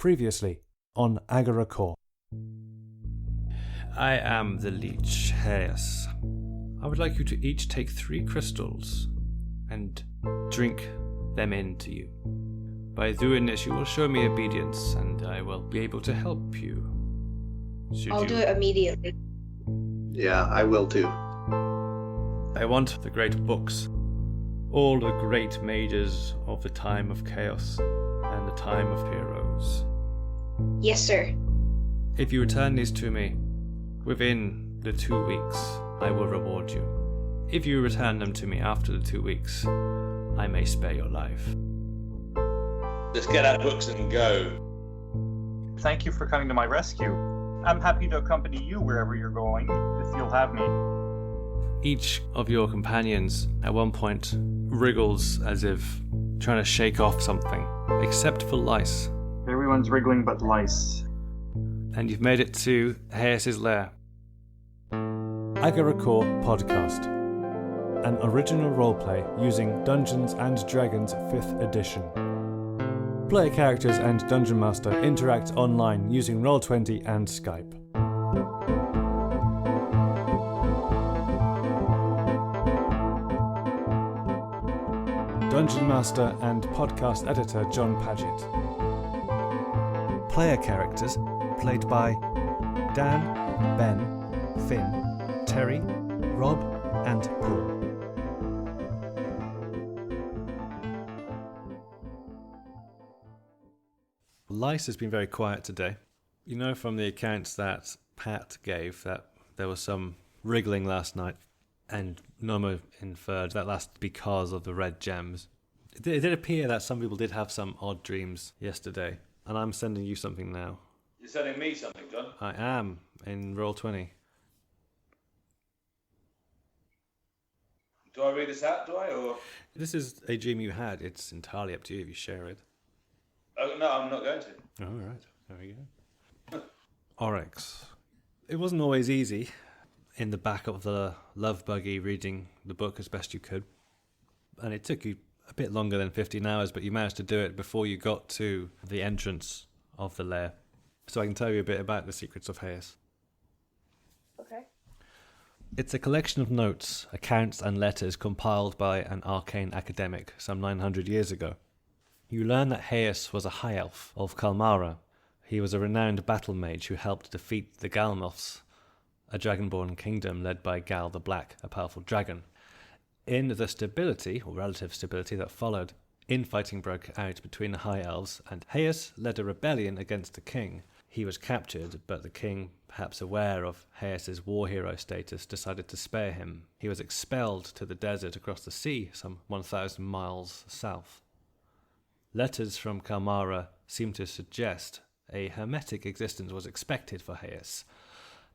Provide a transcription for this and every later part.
Previously on Agora. I am the Lich, Hayes. I would like you to each take 3 crystals and drink them into you. By doing this, you will show me obedience, and I will be able to help you. I'll do it immediately. Yeah, I will too. I want the great books. All the great mages of the time of chaos and the time of heroes. Yes, sir. If you return these to me within the 2 weeks, I will reward you. If you return them to me after the 2 weeks, I may spare your life. Let's get our books and go. Thank you for coming to my rescue. I'm happy to accompany you wherever you're going, if you'll have me. Each of your companions at one point wriggles as if trying to shake off something, except for Lice. Everyone's wriggling but Lice. And you've made it to Hayes' lair. Agora Podcast, an original roleplay using Dungeons & Dragons 5th edition. Player characters and Dungeon Master interact online using Roll20 and Skype. Dungeon Master and podcast editor John Paget. Player characters played by Dan, Ben, Finn, Terry, Rob, and Paul. Lice has been very quiet today. You know from the accounts that Pat gave that there was some wriggling last night, and Noma inferred that that's because of the red gems. It did appear that some people did have some odd dreams yesterday, and I'm sending you something now. You're sending me something, John? I am, in Roll20. Do I read this out, do I, or...? This is a dream you had. It's entirely up to you if you share it. Oh, no, I'm not going to. All right, there we go. Oryx. It wasn't always easy in the back of the love buggy reading the book as best you could. And it took you a bit longer than 15 hours, but you managed to do it before you got to the entrance of the lair. So I can tell you a bit about the secrets of Hayes. Okay. It's a collection of notes, accounts and letters compiled by an arcane academic some 900 years ago. You learn that Hayes was a high elf of Kalmara. He was a renowned battle mage who helped defeat the Galmoths, a dragonborn kingdom led by Gal the Black, a powerful dragon. In the stability, or relative stability, that followed, infighting broke out between the High Elves, and Hayes led a rebellion against the king. He was captured, but the king, perhaps aware of Hayes' war hero status, decided to spare him. He was expelled to the desert across the sea, some 1,000 miles south. Letters from Kalmara seem to suggest a hermetic existence was expected for Hayes,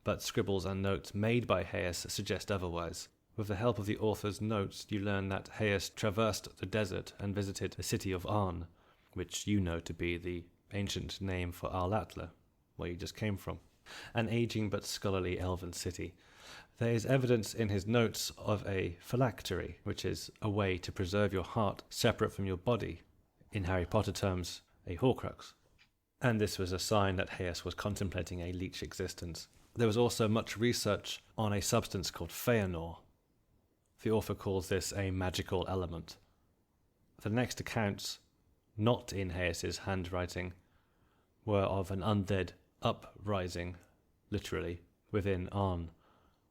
but scribbles and notes made by Hayes suggest otherwise. With the help of the author's notes, you learn that Hayes traversed the desert and visited the city of Arn, which you know to be the ancient name for Arlatla, where you just came from, an aging but scholarly elven city. There is evidence in his notes of a phylactery, which is a way to preserve your heart separate from your body, in Harry Potter terms, a Horcrux. And this was a sign that Hayes was contemplating a Lich existence. There was also much research on a substance called Feanor. The author calls this a magical element. The next accounts, not in Hayes' handwriting, were of an undead uprising, literally, within Arn.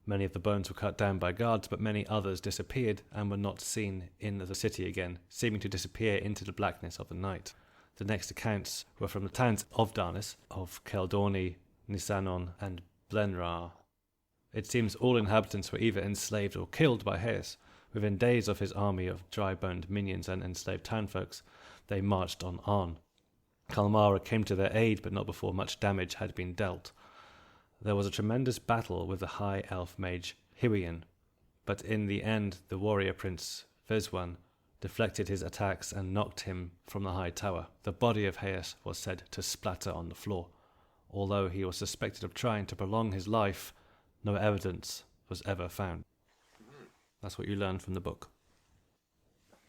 Many of the bones were cut down by guards, but many others disappeared and were not seen in the city again, seeming to disappear into the blackness of the night. The next accounts were from the towns of Darnis, of Keldorni, Nisanon, and Blenrar. It seems all inhabitants were either enslaved or killed by Hayes. Within days of his army of dry-boned minions and enslaved townfolks, they marched on Arn. Kalmara came to their aid, but not before much damage had been dealt. There was a tremendous battle with the high elf mage Hywien, but in the end the warrior prince Vezwan deflected his attacks and knocked him from the high tower. The body of Hayes was said to splatter on the floor. Although he was suspected of trying to prolong his life, no evidence was ever found. That's what you learn from the book.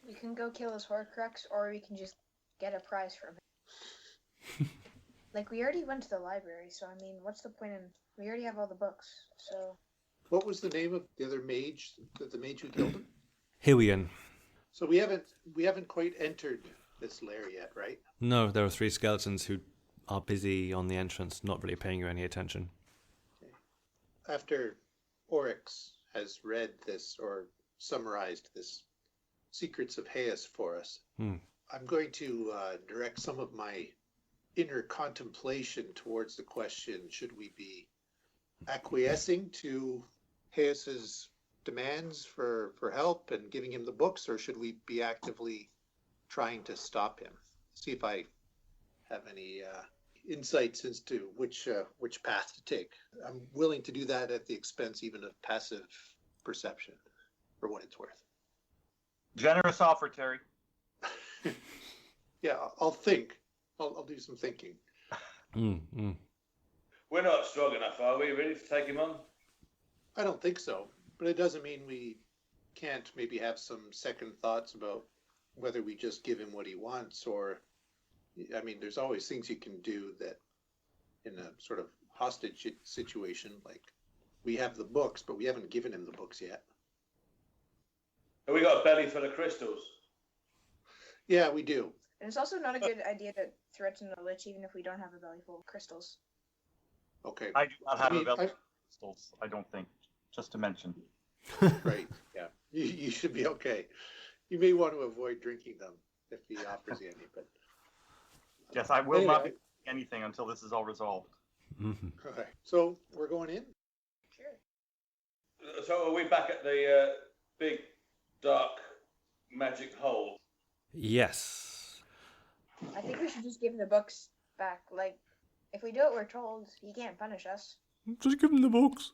We can go kill his Horcrux, or we can just get a prize from him. Like, we already went to the library, so I mean, what's the point in... We already have all the books, so... What was the name of the other mage, the mage who killed him? Hillian. So we haven't quite entered this lair yet, right? No, there are 3 skeletons who are busy on the entrance, not really paying you any attention. Okay. After Oryx has read this or summarized this Secrets of Haeus for us, I'm going to direct some of my inner contemplation towards the question, should we be acquiescing to Haeus's demands for help and giving him the books, or should we be actively trying to stop him? See if I have any insights as to which path to take. I'm willing to do that at the expense even of passive perception, for what it's worth. Generous offer, Terry. Yeah, I'll think. I'll do some thinking. We're not strong enough, are we, really, to take him on? I don't think so, but it doesn't mean we can't maybe have some second thoughts about whether we just give him what he wants, or, I mean, there's always things you can do that in a sort of hostage situation, like we have the books, but we haven't given him the books yet. Have we got a belly full of crystals? Yeah, we do. And it's also not a good idea to threaten the Lich even if we don't have a belly full of crystals. Okay. I do not have a belly full of crystals, I don't think. Just to mention. Right, yeah. You should be okay. You may want to avoid drinking them if he offers you any, but... Yes, I will not be drinking anything until this is all resolved. All right. So, we're going in? Sure. So are we back at the big, dark, magic hole? Yes. I think we should just give the books back. Like, if we do what we're told, he can't punish us. Just give him the books.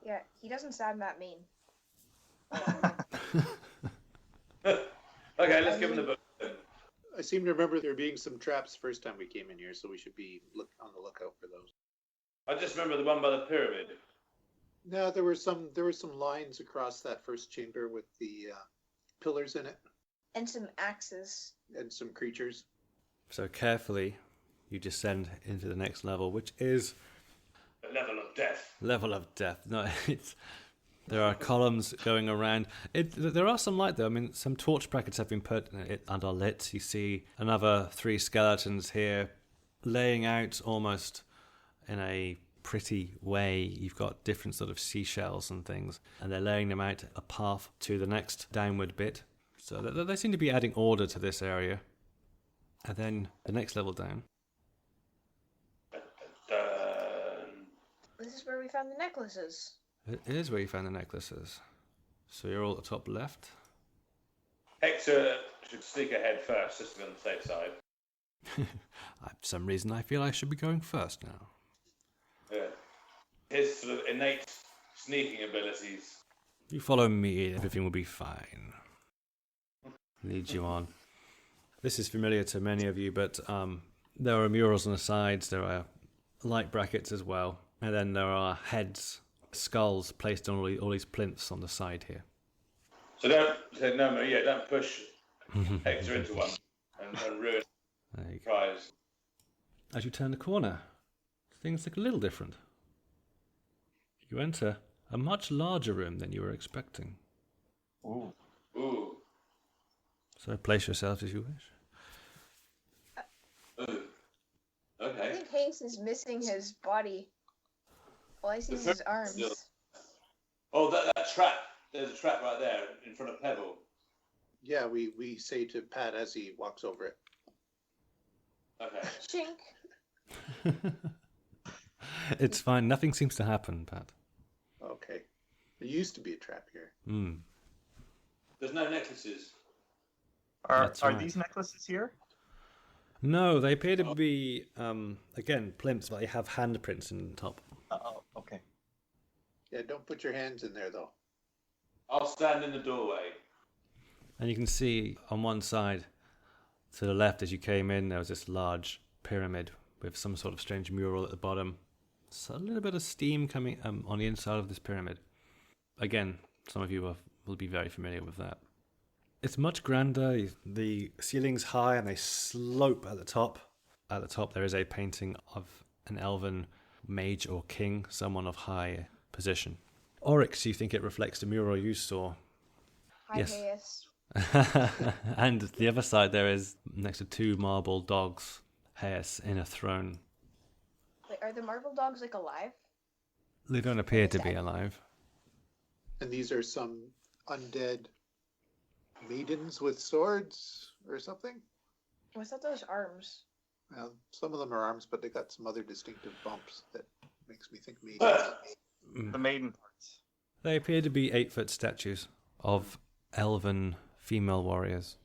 Yeah, he doesn't sound that mean. Okay, let's give him the book. I seem to remember there being some traps first time we came in here, so we should be on the lookout for those. I just remember the one by the pyramid. No, there were some lines across that first chamber with the pillars in it. And some axes. And some creatures. So carefully, you descend into the next level, which is... The level of death. Level of death. No, there are columns going around. There are some light, though. I mean, some torch brackets have been put and are lit. You see another 3 skeletons here laying out almost in a pretty way. You've got different sort of seashells and things, and they're laying them out a path to the next downward bit. So they seem to be adding order to this area. And then the next level down. This is where we found the necklaces. It is where you found the necklaces. So you're all at the top left. Hector should sneak ahead first, just to be on the safe side. For some reason, I feel I should be going first now. Yeah. His sort of innate sneaking abilities. You follow me, everything will be fine. Lead you on. This is familiar to many of you, but there are murals on the sides, there are light brackets as well, and then there are heads, skulls placed on all these plinths on the side here. So don't push Hector into one and ruin the prize. As you turn the corner, things look a little different. You enter a much larger room than you were expecting. Ooh. Ooh. So place yourself as you wish. Ooh. I Okay. think Hayes is missing his body. All I see is his arms. Oh, that trap. There's a trap right there in front of Pebble. Yeah, we say to Pat as he walks over it. Okay. Chink. It's fine. Nothing seems to happen, Pat. Okay. There used to be a trap here. There's no necklaces. Are right. these necklaces here? No, they appear to be, again, plimps, but they have handprints in the top. Oh, okay. Yeah, don't put your hands in there, though. I'll stand in the doorway. And you can see on one side, to the left as you came in, there was this large pyramid with some sort of strange mural at the bottom. So a little bit of steam coming on the inside of this pyramid. Again, some of you will be very familiar with that. It's much grander. The ceiling's high and they slope at the top. At the top there is a painting of an elven mage or king, someone of high position. Oryx, you think it reflects the mural you saw. Hi, Yes. Hayes. And the other side there is, next to two marble dogs, Hayes in a throne. Wait, are the marble dogs like alive? They don't appear to be alive. And these are some undead maidens with swords or something? Was that those arms? Well, some of them are arms, but they got some other distinctive bumps that makes me think maidens. The maiden parts. They appear to be 8-foot statues of elven female warriors.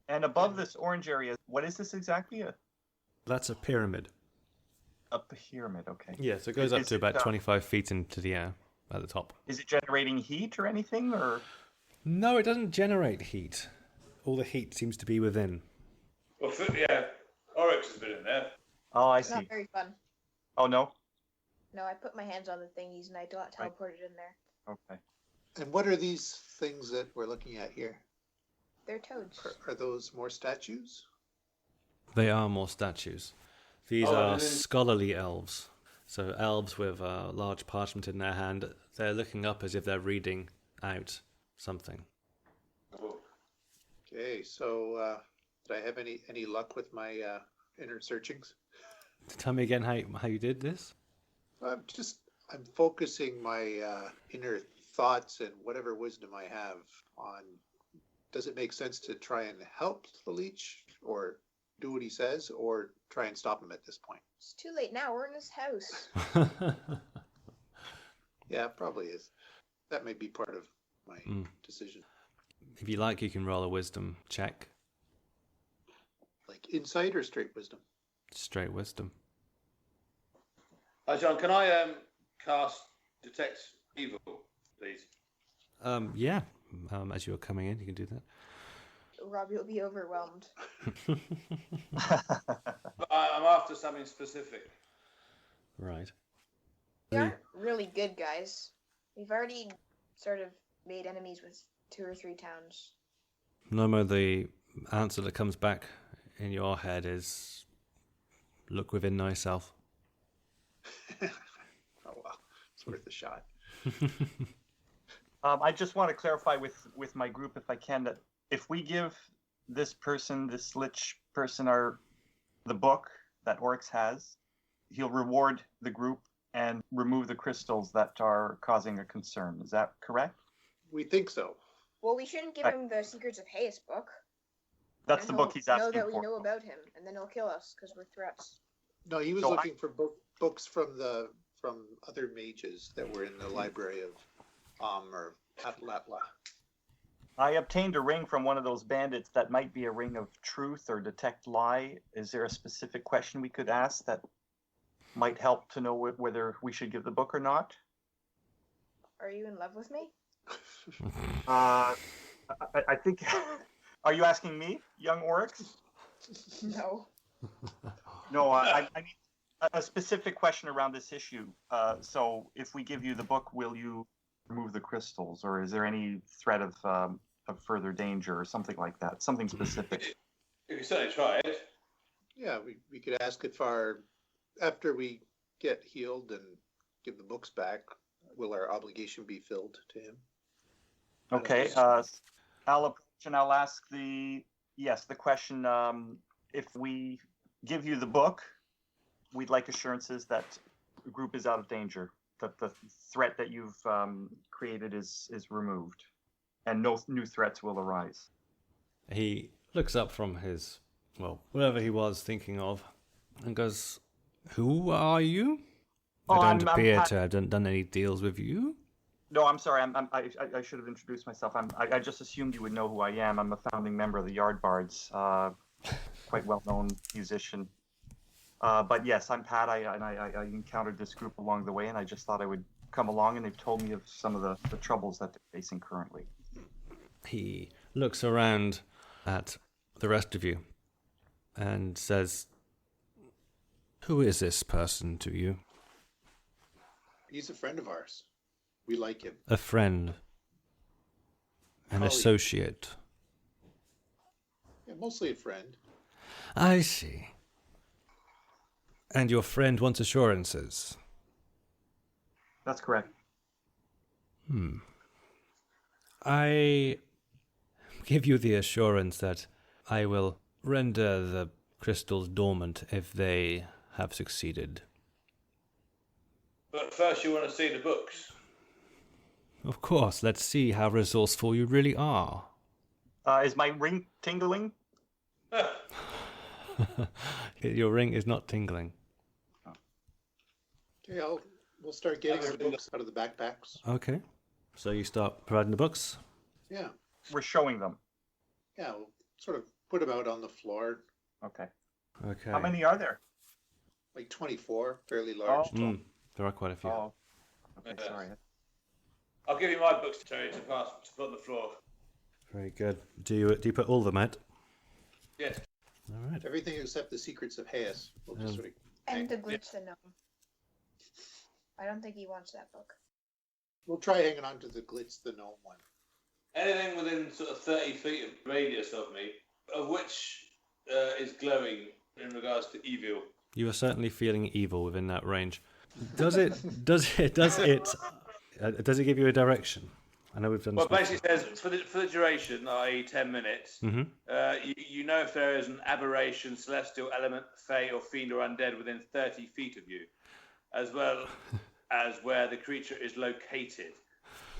And above this orange area, what is this exactly? That's a pyramid. A pyramid, okay. Yeah, so it goes up Is to it, about 25 feet into the air at the top. Is it generating heat or anything, or? No, it doesn't generate heat. All the heat seems to be within. Well, yeah, Oryx has been in there. Oh, I It's see. not very fun. Oh, no? No, I put my hands on the thingies and I got teleported in there. Okay. And what are these things that we're looking at here? They're toads. Are those more statues? They are more statues. These Oh, are and then- scholarly elves. So elves with a large parchment in their hand. They're looking up as if they're reading out something. Oh. Okay, so did I have any luck with my inner searchings? Tell me again how you did this? I'm focusing my inner thoughts and whatever wisdom I have on, does it make sense to try and help the leech or do what he says or try and stop him at this point? It's too late now. We're in his house. Yeah, it probably is. That may be part of my decision. If you like, you can roll a wisdom check. Like insight or straight wisdom? Straight wisdom. Hi, John. Can I cast Detect Evil, please? Yeah. As you're coming in, you can do that. Robbie will be overwhelmed. But I'm after something specific. Right. We aren't really good guys. We've already sort of made enemies with 2 or 3 towns. Nomo, the answer that comes back in your head is look within thyself. Oh well, it's worth a shot. I just want to clarify with my group, if I can, that if we give this person, this Lich person, the book that Oryx has, he'll reward the group and remove the crystals that are causing a concern. Is that correct? We think so. Well, we shouldn't give him the Secrets of Hayes book. That's the book he's asking know that for. we know about him, and then he'll kill us because we're threats. No, he was So looking for books from other mages that were in the library of or Atlatla. I obtained a ring from one of those bandits that might be a ring of truth or detect lie. Is there a specific question we could ask that might help to know whether we should give the book or not? Are you in love with me? I think. Are you asking me, young Oryx? No. No, I need a specific question around this issue. So, if we give you the book, will you remove the crystals, or is there any threat of further danger or something like that? Something specific. You can certainly try it. Yeah, we could ask if after we get healed and give the books back, will our obligation be filled to him? Okay. I'll approach and I'll ask the question. If we give you the book, we'd like assurances that the group is out of danger, that the threat that you've created is removed, and no new threats will arise. He looks up from his, whatever he was thinking of, and goes, "Who are you? I don't appear to have done any deals with you." No, I'm sorry. I should have introduced myself. I just assumed you would know who I am. I'm a founding member of the Yardbards, quite well-known musician. But yes, I'm Pat. I encountered this group along the way, and I just thought I would come along, and they've told me of some of the troubles that they're facing currently. He looks around at the rest of you and says, "Who is this person to you?" He's a friend of ours. We like him. "A friend. An colleague. associate. Yeah, mostly a friend. I see. And your friend wants assurances. That's correct. I give you the assurance that I will render the crystals dormant if they have succeeded. But first, you want to see the books. Of course, let's see how resourceful you really are. Is my ring tingling? Your ring is not tingling. Okay, we'll start getting our books out of the backpacks. Okay. So you start providing the books? Yeah, We're showing them. yeah, we'll sort of put them out on the floor, Okay. Okay. How many are there? like 24, fairly large. Oh. There are quite a few. Oh. Okay, Yeah. sorry. I'll give you my books, Terry, to put on the floor. Very good. Do you put all of them out? Yes. All right. Everything except the secrets of Hayes. We'll just sort of And the Glitch the Gnome. I don't think he wants that book. we'll try hanging on to the Glitz the Gnome one. Anything within sort of 30 feet of radius of me, of which is glowing in regards to evil. You are certainly feeling evil within that range. Does it give you a direction? I know we've done. Well, this basically it says for the duration, i.e. 10 minutes, you know if there is an aberration, celestial element, fey or fiend or undead within 30 feet of you, as well as where the creature is located.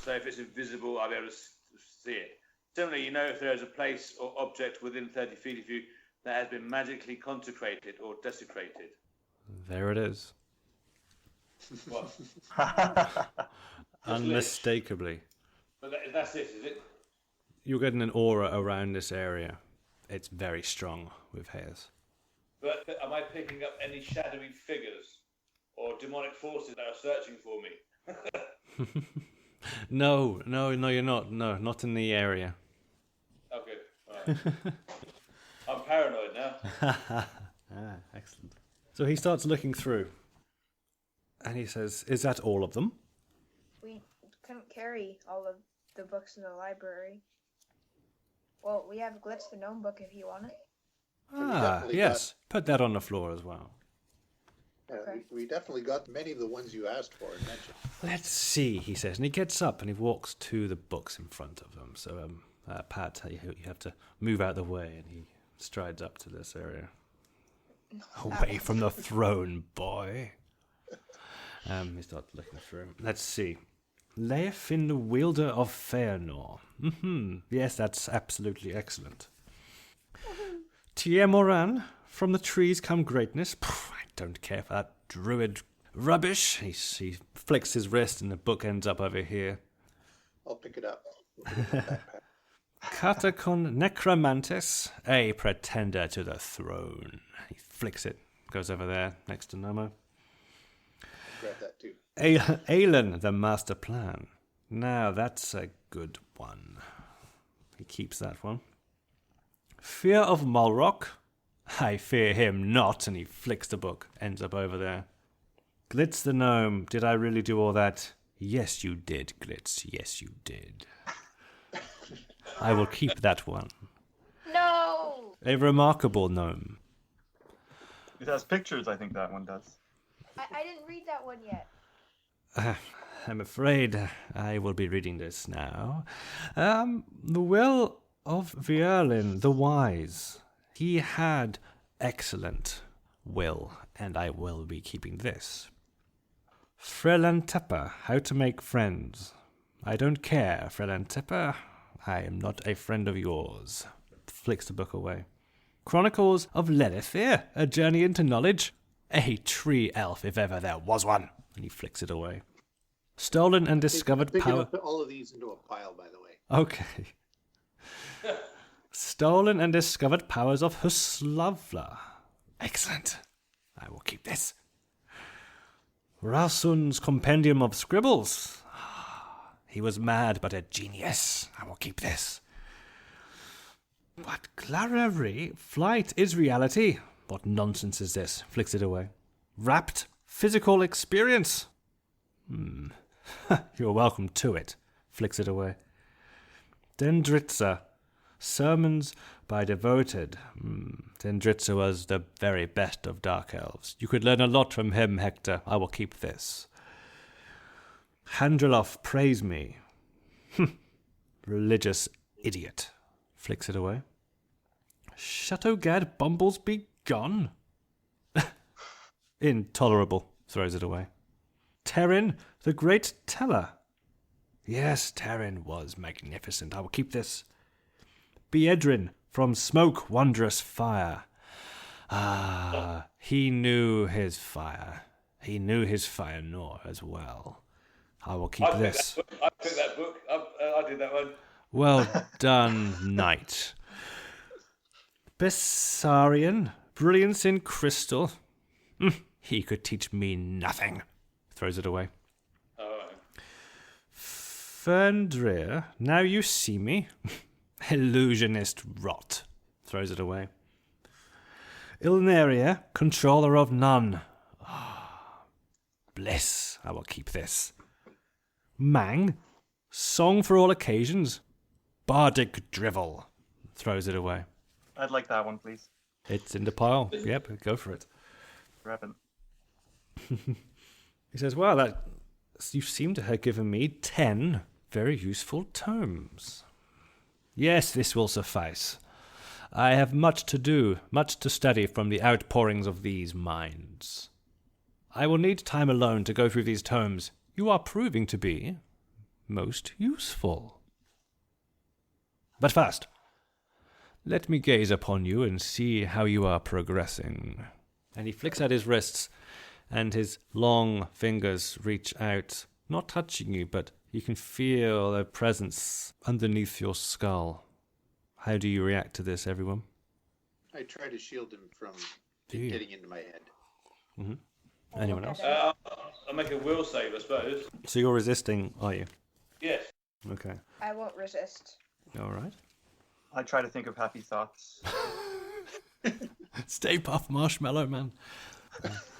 So if it's invisible, I'll be able to see it. Similarly, you know if there is a place or object within 30 feet of you that has been magically consecrated or desecrated. There it is. What? Unmistakably. But that's it, is it? You're getting an aura around this area. It's very strong with hairs. But am I picking up any shadowy figures or demonic forces that are searching for me? No, you're not. No, not in the area. Okay, all right. I'm paranoid now. Excellent. So he starts looking through. And he says, "Is that all of them?" We couldn't carry all of the books in the library. Well, we have Glitch the Gnome book if you want it. definitely Yes. Put that on the floor as well. Yeah, Okay. we definitely got many of the ones you asked for and mentioned. Let's see, he says. And he gets up and he walks to the books in front of them. So, Pat, you have to move out of the way. And he strides up to this area. Away from the throne, boy. He starts looking through. Let's see. Leofin, the wielder of Feanor. Yes, that's absolutely excellent. Tiemoran, from the trees come greatness. I don't care for that druid rubbish. He flicks his wrist and the book ends up over here. I'll pick it up. We'll put it in the backpack. Catacon Necromantis, a pretender to the throne. He flicks it, goes over there next to Nomo. Grab that too. Aelin, the master plan. Now that's a good one. He keeps that one. Fear of Malrock. I fear him not, and he flicks the book. Ends up over there. Glitz the gnome. Did I really do all that? Yes, you did, Glitz. Yes, you did. I will keep that one. No! A remarkable gnome. It has pictures, I think that one does. I didn't read that one yet. I'm afraid I will be reading this now. The will of Violin the Wise. He had excellent will, and I will be keeping this. Frelantepa, how to make friends. I don't care, Frelantepa. I am not a friend of yours. Flicks the book away. Chronicles of Lenithir, a journey into knowledge. A tree elf, if ever there was one. And he flicks it away. Stolen and discovered Picking power. up all of these into a pile, by the way. Okay. Stolen and discovered powers of Huslavla. Excellent. I will keep this. Rasun's Compendium of Scribbles. He was mad, but a genius. I will keep this. But Clarary, flight is reality. What nonsense is this? Flicks it away. Wrapped physical experience. You're welcome to it. Flicks it away. Dendritza. Sermons by Devoted. Dendritza was the very best of dark elves. You could learn a lot from him, Hector. I will keep this. Handreloff, praise me. Religious idiot. Flicks it away. Chateaugad Bumbles be gone. Intolerable. Throws it away. Terrin, the great teller. Yes, Terrin was magnificent. I will keep this. Beedrin, from smoke, wondrous fire. Ah, he knew his fire. He knew his fire Nor as well. I will keep this. I took that book. I did that one. Well done, knight. Bessarion, brilliance in crystal. He could teach me nothing. Throws it away. Oh. Ferndrir, now you see me. Illusionist rot. Throws it away. Ilneria, controller of none. Bliss. I will keep this. Mang, song for all occasions. Bardic drivel. Throws it away. I'd like that one, please. It's in the pile. Yep, go for it. Grabbing. He says, well, that you seem to have given me 10 very useful tomes. Yes, this will suffice. I have much to do, much to study from the outpourings of these minds. I will need time alone to go through these tomes. You are proving to be most useful. But first, let me gaze upon you and see how you are progressing. And he flicks at his wrists, and his long fingers reach out, not touching you, but you can feel their presence underneath your skull. How do you react to this, everyone? I try to shield him from you? getting into my head. Mm-hmm. Anyone else? I'll make a will save, I suppose. So you're resisting, are you? Yes. Okay. I won't resist. All right. I try to think of happy thoughts. Stay puff, Marshmallow Man.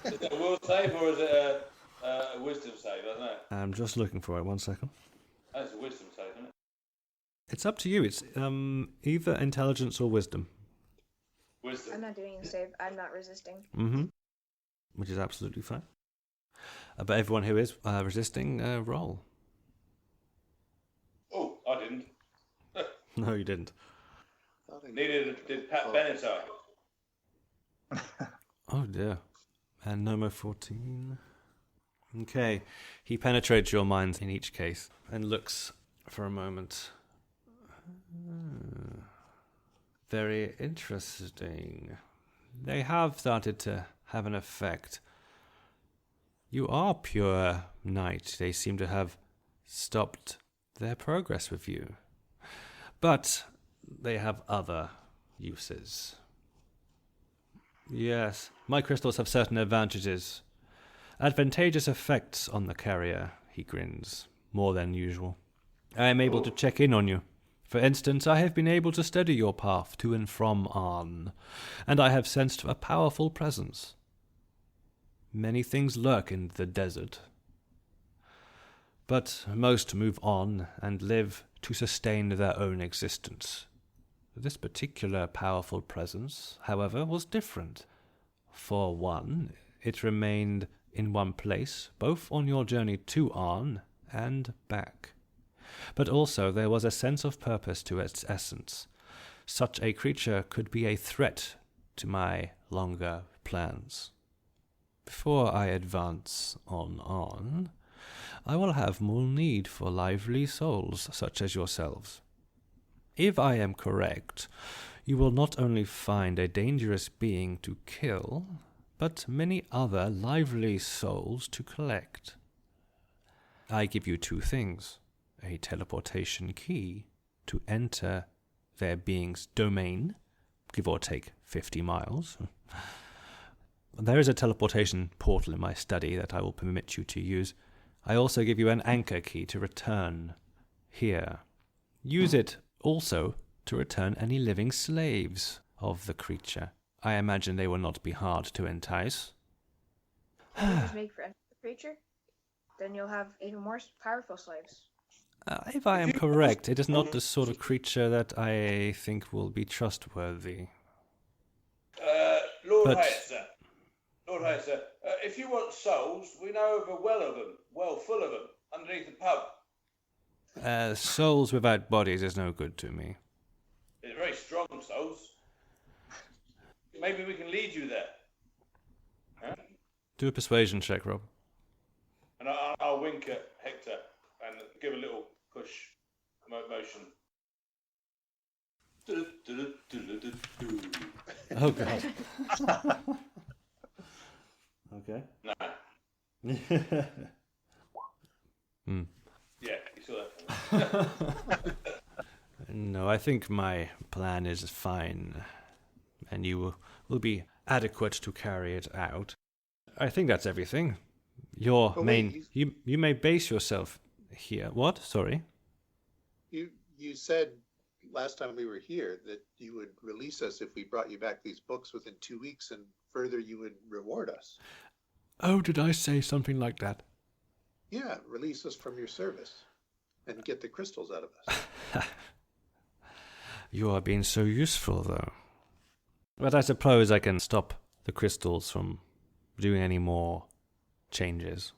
Is it a will save or is it a wisdom save? I don't know. I'm just looking for it. 1 second. That's a wisdom save, isn't it? It's up to you. It's either intelligence or wisdom. Wisdom. I'm not doing a save. I'm not resisting. Mm-hmm. Which is absolutely fine. But everyone who is resisting, roll. Oh, I didn't. No, you didn't. Neither did Pat Benatar. Oh dear. And Nomo 14. Okay. He penetrates your minds in each case and looks for a moment. Very interesting. They have started to have an effect. You are pure knight. They seem to have stopped their progress with you. But they have other uses. Yes, my crystals have certain advantages. Advantageous effects on the carrier, he grins, more than usual. I am able to check in on you. For instance, I have been able to study your path to and from Arn, and I have sensed a powerful presence. Many things lurk in the desert, but most move on and live to sustain their own existence. This particular powerful presence, however, was different. For one, it remained in one place, both on your journey to Arn and back. But also there was a sense of purpose to its essence. Such a creature could be a threat to my longer plans. Before I advance on, I will have more need for lively souls such as yourselves. If I am correct, you will not only find a dangerous being to kill, but many other lively souls to collect. I give you 2 things. A teleportation key to enter their being's domain, give or take 50 miles. There is a teleportation portal in my study that I will permit you to use. I also give you an anchor key to return here. Use it also to return any living slaves of the creature. I imagine they will not be hard to entice. Just make friends with the creature, then you'll have even more powerful slaves. If I am correct, it is not the sort of creature that I think will be trustworthy. Lord Hyacinth, Lord Hyacinth, if you want souls, we know of a well full of them, underneath the pub. Souls without bodies is no good to me. They're very strong souls. Maybe we can lead you there. Huh? Do a persuasion check, Rob. And I'll wink at Hector and give a little push motion. Oh, God. Okay. No. Yeah, you saw that. No, I think my plan is fine, and you will be adequate to carry it out. I think that's everything. Your main... You may base yourself here. What? Sorry? You said last time we were here that you would release us if we brought you back these books within 2 weeks, and further you would reward us. Oh, did I say something like that? Yeah, release us from your service and get the crystals out of us. You are being so useful, though. But I suppose I can stop the crystals from doing any more changes.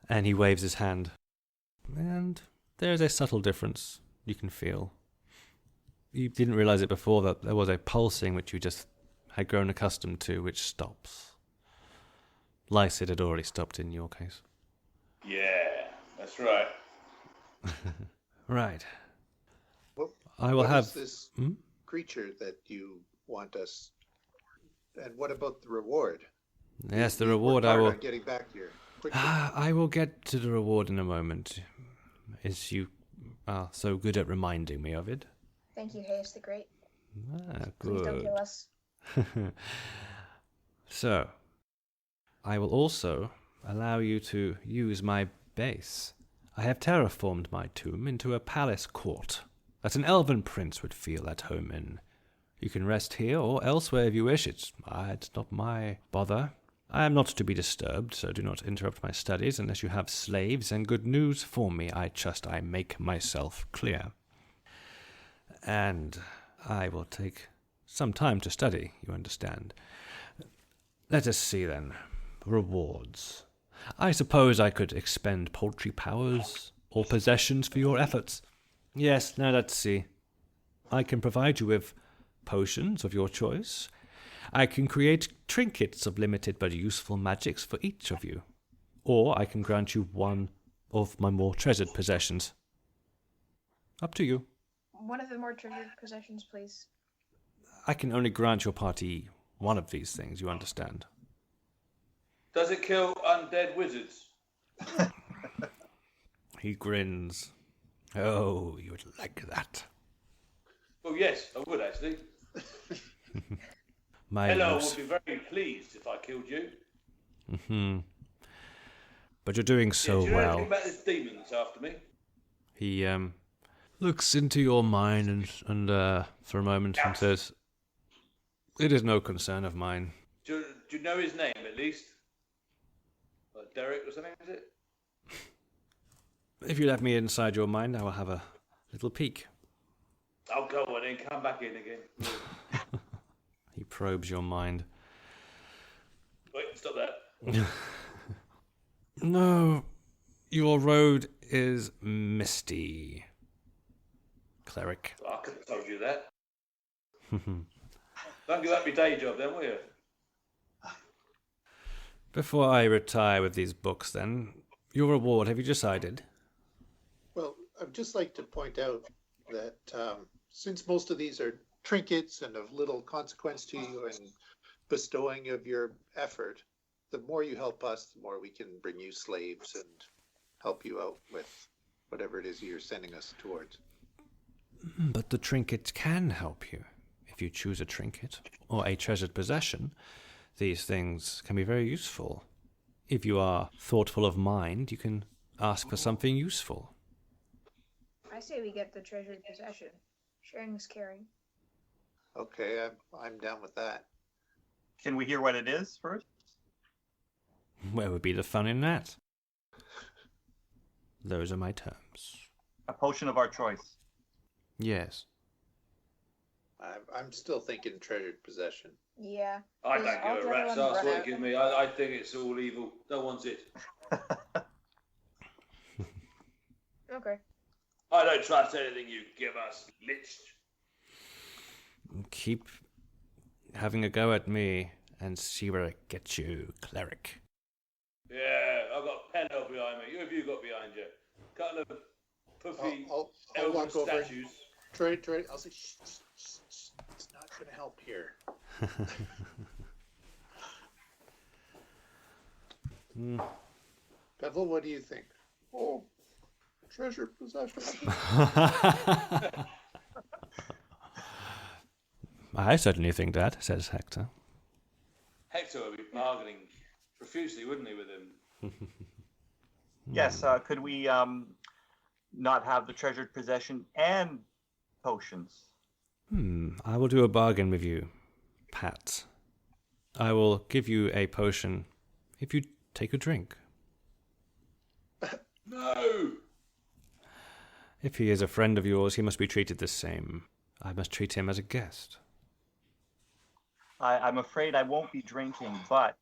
And he waves his hand. And there's a subtle difference you can feel. You didn't realize it before that there was a pulsing which you just had grown accustomed to, which stops. Lycid had already stopped in your case. Yeah, that's right. Right. I will have this creature that you want us, and what about the reward? Yes, the reward I will... Getting back here quickly. I will get to the reward in a moment, as you are so good at reminding me of it. Thank you, Hayes the Great. Good. Please don't kill us. So, I will also allow you to use my base. I have terraformed my tomb into a palace court that an elven prince would feel at home in. You can rest here or elsewhere if you wish. It's not my bother. I am not to be disturbed, so do not interrupt my studies unless you have slaves and good news for me. I trust I make myself clear. And I will take some time to study, you understand. Let us see, then. Rewards. I suppose I could expend paltry powers or possessions for your efforts. Yes, now let's see. I can provide you with potions of your choice. I can create trinkets of limited but useful magics for each of you. Or I can grant you one of my more treasured possessions. Up to you. One of the more treasured possessions, please. I can only grant your party one of these things, you understand. Does it kill undead wizards? He grins. Oh, you would like that. Oh, yes, I would actually. Hello would be very pleased if I killed you. Mm-hmm. But you're doing so do you know well. anything about this demon that's after me? He looks into your mind and for a moment and says, "It is no concern of mine." Do you know his name at least? Derek or something, is it? If you let me inside your mind, I will have a little peek. I'll go on and come back in again. He probes your mind. Wait, stop that. No, your road is misty, cleric. I could have told you that. Don't give up your day job then, will you? Before I retire with these books, then, your reward, have you decided? Well, I'd just like to point out that since most of these are trinkets and of little consequence to you and bestowing of your effort, the more you help us, the more we can bring you slaves and help you out with whatever it is you're sending us towards. But the trinket can help you. If you choose a trinket or a treasured possession, these things can be very useful. If you are thoughtful of mind, you can ask for something useful. I say we get the treasured possession. Sharing is caring. Okay, I'm down with that. Can we hear what it is first? Where would be the fun in that? Those are my terms. A potion of our choice. Yes. I'm still thinking treasured possession. Yeah. I 'cause don't all give a the other rat's ones ass run what out. you give me. I think it's all evil. Don't want it. Okay. I don't trust anything you give us, Lich. Keep having a go at me and see where it gets you, cleric. Yeah, I've got Penno behind me. Who have you got behind you? Couple of puffy I'll elven walk over and statues. try. I'll say, shh, shh, shh, shh. It's not going to help here. Bevel, what do you think? Oh, treasured possession. I certainly think that, says Hector. Hector would be bargaining profusely, wouldn't he, with him? Yes, could we not have the treasured possession and potions? I will do a bargain with you, Pat. I will give you a potion if you take a drink. No! If he is a friend of yours, he must be treated the same. I must treat him as a guest. I'm afraid I won't be drinking, but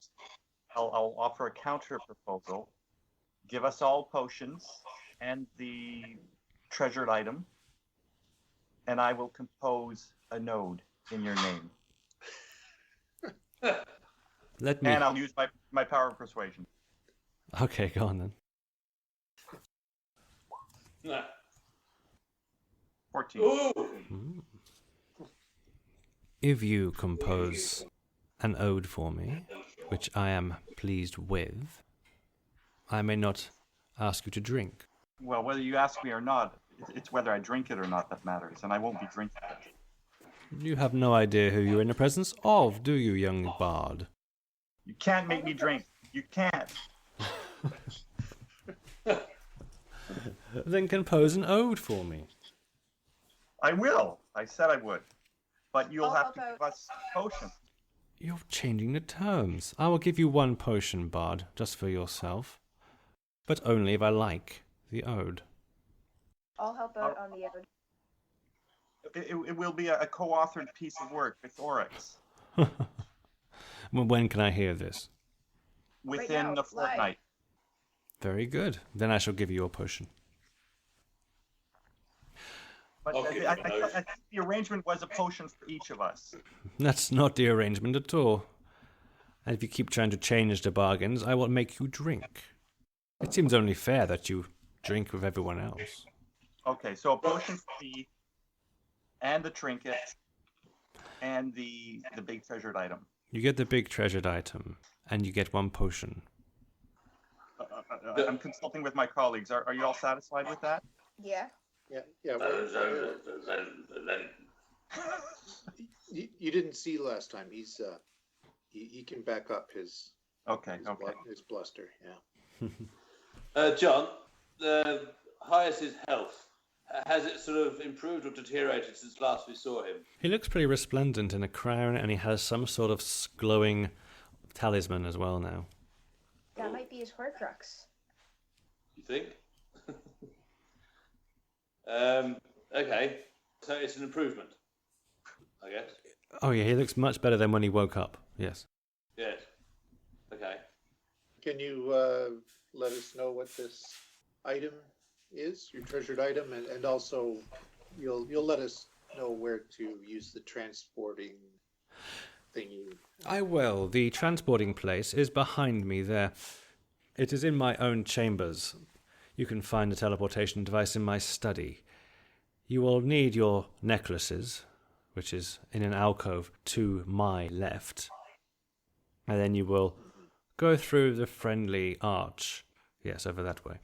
I'll offer a counter proposal. Give us all potions and the treasured item, and I will compose a node in your name. Let me... And I'll use my power of persuasion. Okay, go on then. Nah. 14. Ooh! If you compose an ode for me, which I am pleased with, I may not ask you to drink. Well, whether you ask me or not, it's whether I drink it or not that matters, and I won't be drinking it. You have no idea who you're in the presence of, do you, young bard? You can't make me drink. You can't. Then compose an ode for me. I will. I said I would. But you'll I'll have help to give out. us potion. You're changing the terms. I will give you one potion, bard, just for yourself. But only if I like the ode. I'll help out on the other. It will be a co-authored piece of work with Oryx Well, when can I hear this? within now, a fortnight. Very good. Then I shall give you your potion. But Okay, I think the arrangement was a potion for each of us. That's not the arrangement at all. And if you keep trying to change the bargains, I will make you drink. It seems only fair that you drink with everyone else. Okay, so a potion for me, and the trinket, and the big treasured item. You get the big treasured item, and you get one potion. I'm consulting with my colleagues. Are you all satisfied with that? Yeah. Yeah. You didn't see last time. He's he can back up his his bluster. Yeah. John, Hyas's health, has it sort of improved or deteriorated since last we saw him? He looks pretty resplendent in a crown, and he has some sort of glowing talisman as well now. That might be his Horcrux. You think? Okay, so it's an improvement, I guess. Oh yeah, he looks much better than when he woke up. Yes. Yes. Okay. Can you let us know what this item is, your treasured item, and also you'll let us know where to use the transporting thingy. I will. The transporting place is behind me there. It is in my own chambers. You can find the teleportation device in my study. You will need your necklaces, which is in an alcove to my left. And then you will go through the friendly arch, yes, over that way.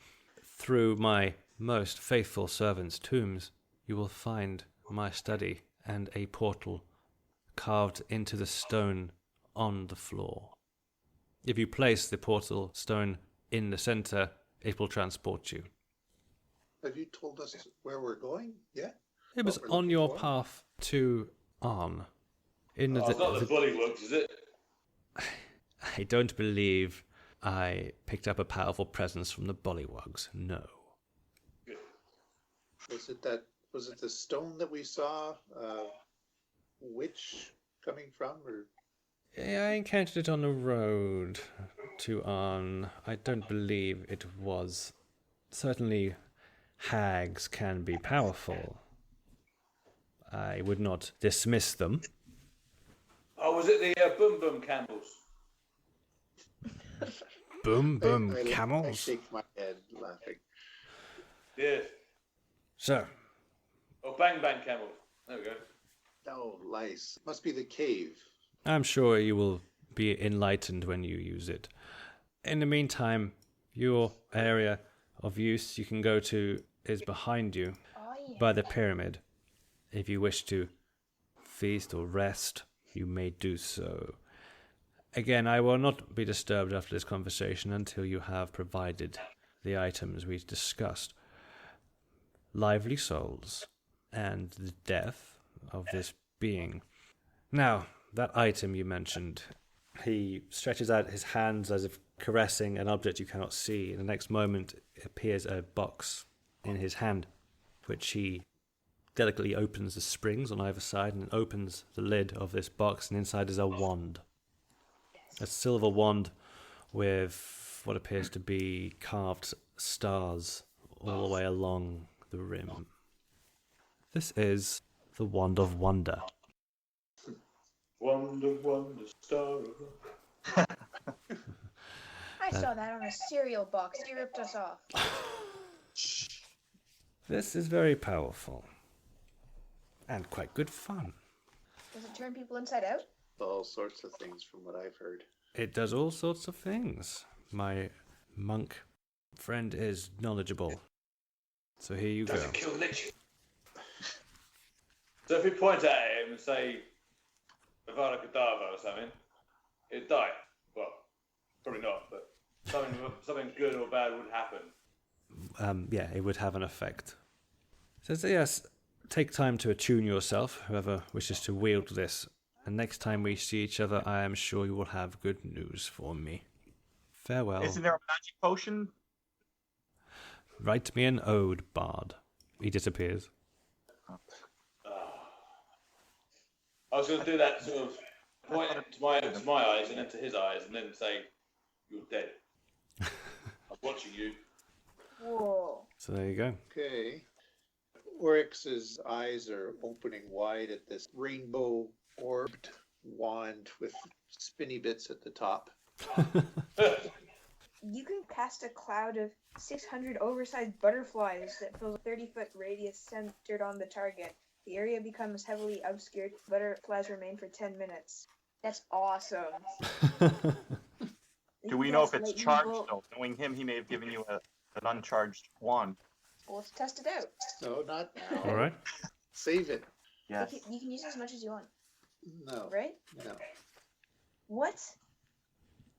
Through my most faithful servants' tombs, you will find my study and a portal carved into the stone on the floor. If you place the portal stone in the center, it will transport you. Have you told us where we're going? Yeah. It was What we're on looking your for? path to Arn. In It's not the bullywugs, is it? I don't believe I picked up a powerful presence from the Bullywugs. No. Good. Was it the stone that we saw witch coming from, or? Yeah, I encountered it on the road to Arn. I don't believe it was. Certainly, hags can be powerful. I would not dismiss them. Oh, was it the Boom Boom Camels? Boom, boom, I camels. shake my head laughing. Yes. So, Oh, Bang Bang Camels. There we go. Oh, lice. Must be the cave. I'm sure you will be enlightened when you use it. In the meantime, your area of use you can go to is behind you by the pyramid. If you wish to feast or rest, you may do so. Again, I will not be disturbed after this conversation until you have provided the items we discussed. Lively souls and the death of this being. Now, that item you mentioned, he stretches out his hands as if caressing an object you cannot see. In the next moment appears a box in his hand, which he delicately opens the springs on either side and opens the lid of this box, and inside is a wand. A silver wand with what appears to be carved stars all the way along the rim. This is the Wand of Wonder. Wonder, wonder, star. I saw that on a cereal box. He ripped us off. This is very powerful and quite good fun. Does it turn people inside out? All sorts of things from what I've heard. It does all sorts of things. My monk friend is knowledgeable. So here you go. Does it kill Lich? So if we point at him and say, Avada Kedavra or something, it'd die. Well, probably not, but something good or bad would happen. Yeah, it would have an effect. So yes, take time to attune yourself, whoever wishes to wield this. And next time we see each other, I am sure you will have good news for me. Farewell. Isn't there a magic potion? Write me an ode, bard. He disappears. I was going to do that sort of point to my eyes and then to his eyes and then say, "You're dead. I'm watching you." Whoa. So there you go. Okay. Oryx's eyes are opening wide at this rainbow orbed wand with spinny bits at the top. You can cast a cloud of 600 oversized butterflies that fills a 30-foot radius centered on the target. The area becomes heavily obscured. Butterflies remain for 10 minutes. That's awesome. Do we know if it's charged, though? Knowing him, he may have given you an uncharged wand. Well, let's test it out. No, not now. All right. Save it. Yes. You can use as much as you want, No. right? No. What?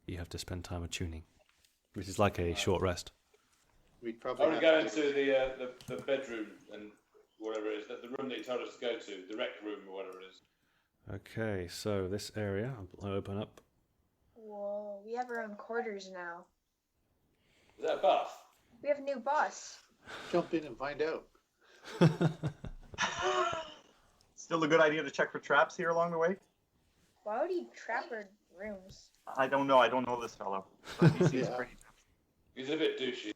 You have to spend time attuning, which is like a short rest. We'd I probably want to have go into the bedroom and whatever it is, the room that you told us to go to, the rec room or whatever it is. Okay, so this area, I'll open up. Whoa, we have our own quarters now. Is that a buff? We have a new boss. jump in and find out. Still a good idea to check for traps here along the way? Why would he trap our rooms? I don't know. I don't know this fellow. But he seems Yeah. pretty. He's a bit douchey.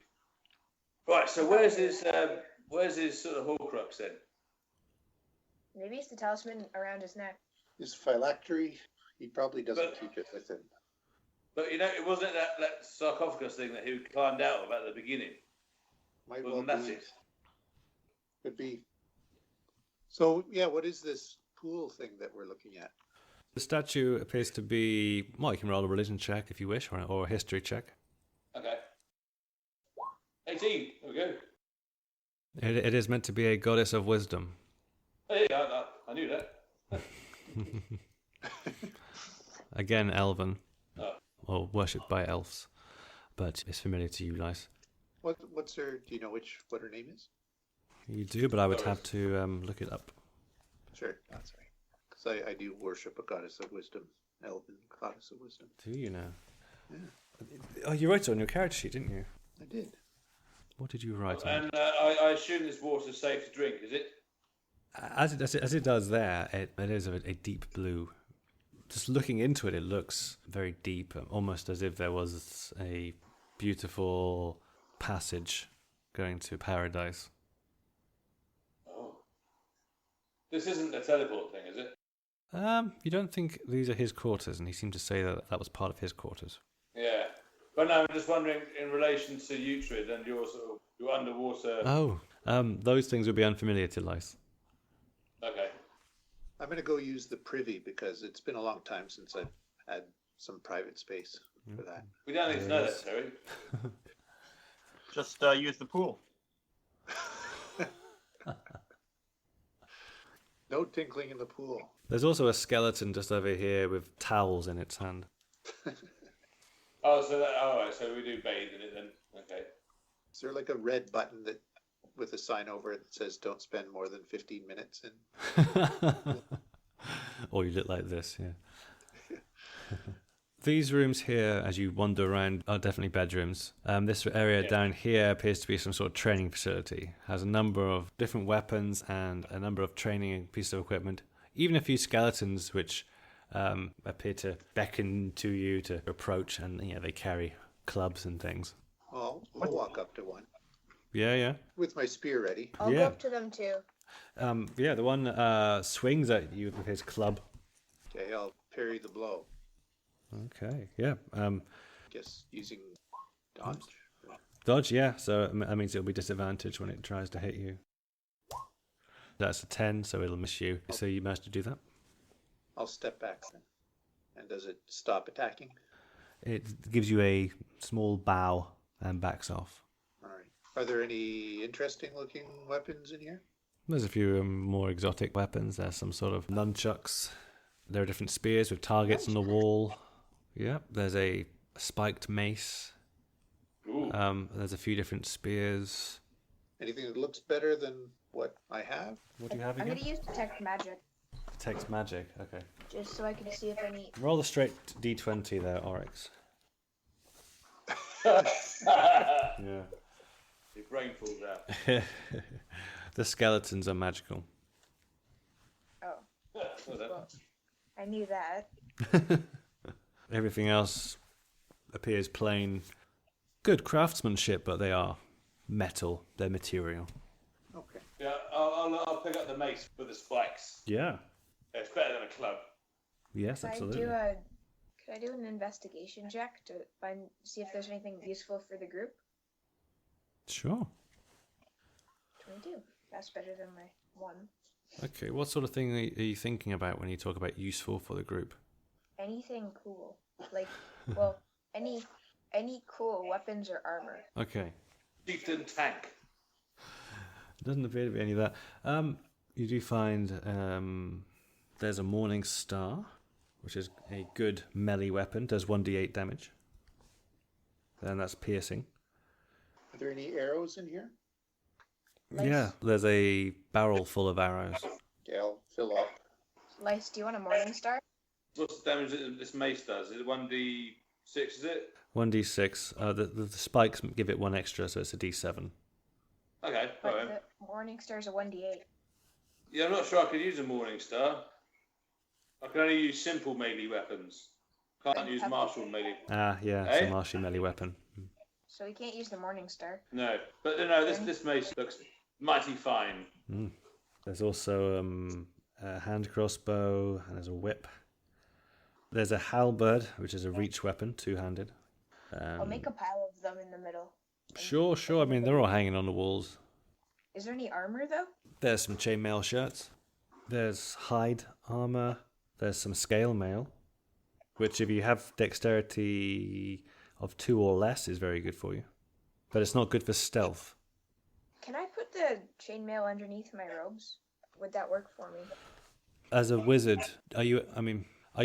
Right, so where's his sort of Horcrux then? Maybe it's the talisman around his neck. His phylactery, he probably doesn't But- keep it with him. But you know, it wasn't that sarcophagus thing that he climbed out of at the beginning. Might Wasn't well that be. it? Could be. So, yeah, what is this pool thing that we're looking at? The statue appears to be, well, you can roll a religion check if you wish, or a history check. Okay. 18. There we go. It is meant to be a goddess of wisdom. Hey, I knew that. Again, elven, Oh. or worshipped by elves, but it's familiar to you guys. What's her? Do you know what her name is? You do, but I would have to look it up. Sure, that's right. Because I do worship a goddess of wisdom, elven goddess of wisdom. Do you know? Yeah, Oh, you wrote it on your character sheet, didn't you? I did. What did you write on And it? I assume this water is safe to drink, is it? As it does there, it is a deep blue. Just looking into it, it looks very deep, almost as if there was a beautiful passage going to paradise. Oh. This isn't a teleport thing, is it? You don't think these are his quarters? And he seemed to say that was part of his quarters. Yeah. But no, I'm just wondering, in relation to Uhtred and your sort of your underwater... Oh, those things would be unfamiliar to Lice. Okay. I'm going to go use the privy because it's been a long time since I've had some private space for that. We don't need to know that, Terry. Just use the pool. No tinkling in the pool. There's also a skeleton just over here with towels in its hand. Oh, so we do bathe in it then. Okay. Is there like a red button that with a sign over it that says don't spend more than 15 minutes in? Or you look like this, yeah. These rooms here, as you wander around, are definitely bedrooms. This area down here appears to be some sort of training facility. Has a number of different weapons and a number of training pieces of equipment. Even a few skeletons which appear to beckon to you to approach, and they carry clubs and things. I'll walk up to one. Yeah. With my spear ready. I'll go up to them too. The one swings at you with his club. Okay, I'll parry the blow. Okay, yeah. Guess using dodge. Dodge, yeah. So that means it'll be disadvantaged when it tries to hit you. That's a 10, so it'll miss you. So you managed to do that? I'll step back then. And does it stop attacking? It gives you a small bow and backs off. All right. Are there any interesting looking weapons in here? There's a few more exotic weapons. There's some sort of nunchucks. There are different spears with targets on the wall. Yeah, there's a spiked mace. Ooh. There's a few different spears. Anything that looks better than what I have? What do you have I'm again? gonna use detect magic Text magic. Okay. just so I can see if any. Roll a straight D20 there, Oryx. Yeah. Your brain falls out. The skeletons are magical. Oh, Well done. well, I knew that. Everything else appears plain. Good craftsmanship, but they are metal. They're material. Okay. Yeah, I'll pick up the mace with the spikes. Yeah. It's better than a club. Yes, absolutely. Could I do an investigation check to see if there's anything useful for the group? Sure. 22. That's better than my 1. Okay, what sort of thing are you thinking about when you talk about useful for the group? Anything cool, like any cool weapons or armor. Okay. Chieftain tank. Doesn't appear to be any of that. You do find there's a Morning Star, which is a good melee weapon. Does 1d8 damage. Then that's piercing. Are there any arrows in here? Nice. Yeah, there's a barrel full of arrows. Okay, I'll fill up. Lice, do you want a morning star? What's the damage that this mace does? Is it 1d6, is it? 1d6. The spikes give it 1 extra, so it's a d7. Okay, But alright. the morning star is a 1d8. Yeah, I'm not sure I could use a Morning Star. I can only use simple melee weapons. Can't use martial melee. Ah, yeah, it's Eh? a martial melee weapon. So we can't use the morning star. No, but no, this mace looks mighty fine. There's also a hand crossbow, and there's a whip. There's a halberd, which is a reach weapon, 2-handed. I'll make a pile of them in the middle. Sure. I mean, they're all hanging on the walls. Is there any armor though? There's some chainmail shirts. There's hide armor. There's some scale mail, which if you have dexterity of 2 or less is very good for you. But it's not good for stealth. Can I put the chainmail underneath my robes? Would that work for me? As a wizard, are you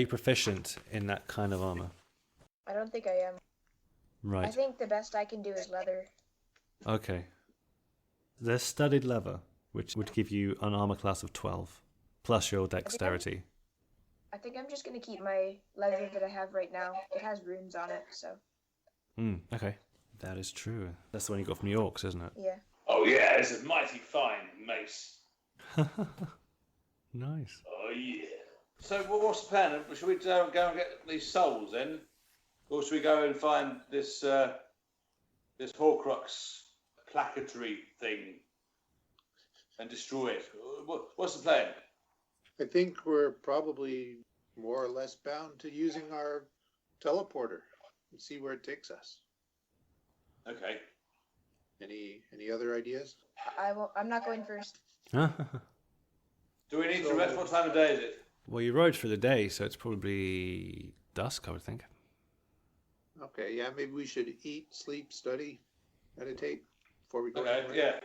proficient in that kind of armor? I don't think I am. Right. I think the best I can do is leather. Okay. There's studded leather, which would give you an armor class of 12, plus your dexterity. I think I'm just gonna keep my leather that I have right now. It has runes on it, so. Okay. That is true. That's the one you got from the orcs, isn't it? Yeah. Oh yeah, it's a mighty fine mace. Nice. Oh yeah. So what's the plan? Should we go and get these souls then, or should we go and find this this Horcrux placatory thing and destroy it? What's the plan? I think we're probably more or less bound to using our teleporter and see where it takes us. Okay. Any other ideas? I'm not going first. Do we need to rest? What time of day is it? Well, you rode for the day, so it's probably dusk, I would think. Okay, yeah, maybe we should eat, sleep, study, meditate before we go. Okay, anywhere. yeah.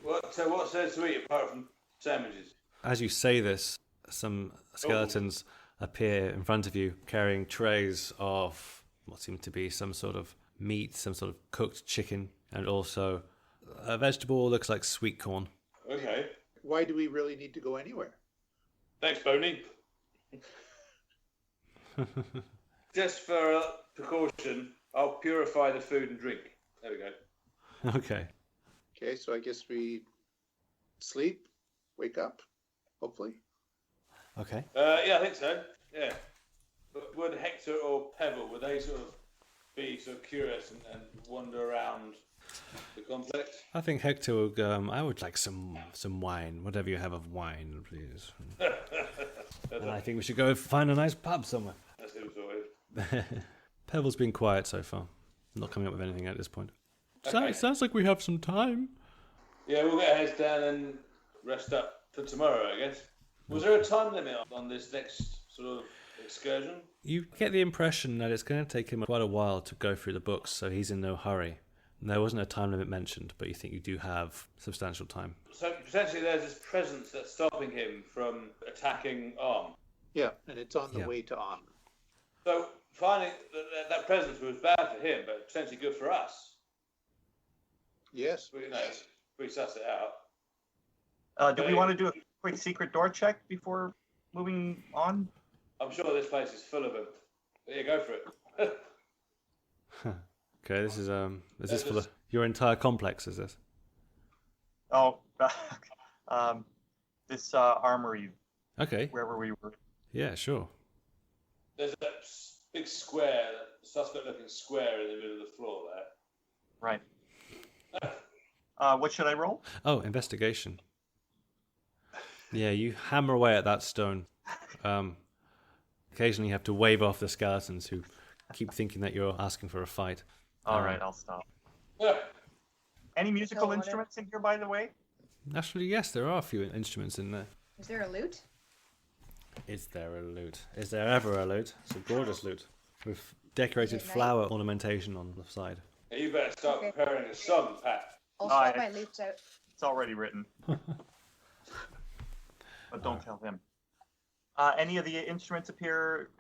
What's there to eat apart from sandwiches? As you say this, some skeletons appear in front of you carrying trays of what seems to be some sort of meat, some sort of cooked chicken, and also a vegetable looks like sweet corn. Okay. Why do we really need to go anywhere? Thanks, Boney. Just for precaution, I'll purify the food and drink. There we go. Okay. Okay, so I guess we sleep, wake up, hopefully. Okay. Yeah, I think so. Yeah. But would Hector or Pebble, would they sort of be sort of curious and wander around the complex? I think Hector would I would like some wine, whatever you have of wine, please. And I think we should go find a nice pub somewhere. That's him sorted. Pebble's been quiet so far. Not coming up with anything at this point. Okay. Sounds like we have some time. Yeah, we'll get our heads down and rest up for tomorrow, I guess. Was there a time limit on this next sort of excursion? You get the impression that it's going to take him quite a while to go through the books, so he's in no hurry. And there wasn't a time limit mentioned, but you think you do have substantial time. So potentially there's this presence that's stopping him from attacking Arm. Yeah, and it's on the Yeah. way to Om. So finding that presence was bad for him, but potentially good for us. Yes. We suss it out. Do we want to do a quick secret door check before moving on? I'm sure this place is full of them. Yeah, go for it. Okay, this is for your entire complex, is this? Oh, this armory, Okay. wherever we were. Yeah, sure. There's a big square, suspect-looking square in the middle of the floor there. Right. What should I roll? Oh, investigation. Yeah, you hammer away at that stone. Occasionally you have to wave off the skeletons who keep thinking that you're asking for a fight. All right, I'll stop. Yeah. Any musical So what instruments in here, by the way? Actually, yes, there are a few instruments in there. Is there a lute? Is there a lute? Is there ever a lute? It's a gorgeous lute with decorated Is it nice? flower ornamentation on the side. Yeah, you better start Okay. preparing a song, Pat. I'll Oh, swap I- my lutes out. It's already written. But don't tell him. Any of the instruments appear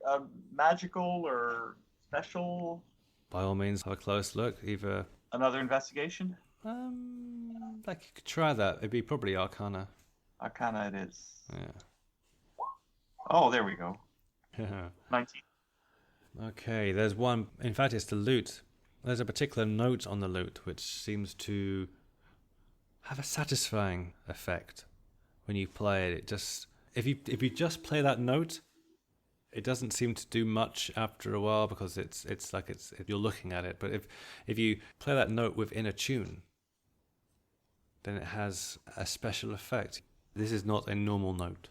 magical or special? By all means, have a close look. Either, Another investigation? like you could try that. It'd be probably Arcana. Arcana it is. Yeah. Oh, there we go. 19. Okay, there's one. In fact, it's the lute. There's a particular note on the lute which seems to have a satisfying effect when you play it. It just if you just play that note, it doesn't seem to do much after a while because it's like you're looking at it. But if you play that note within a tune, then it has a special effect. This is not a normal note.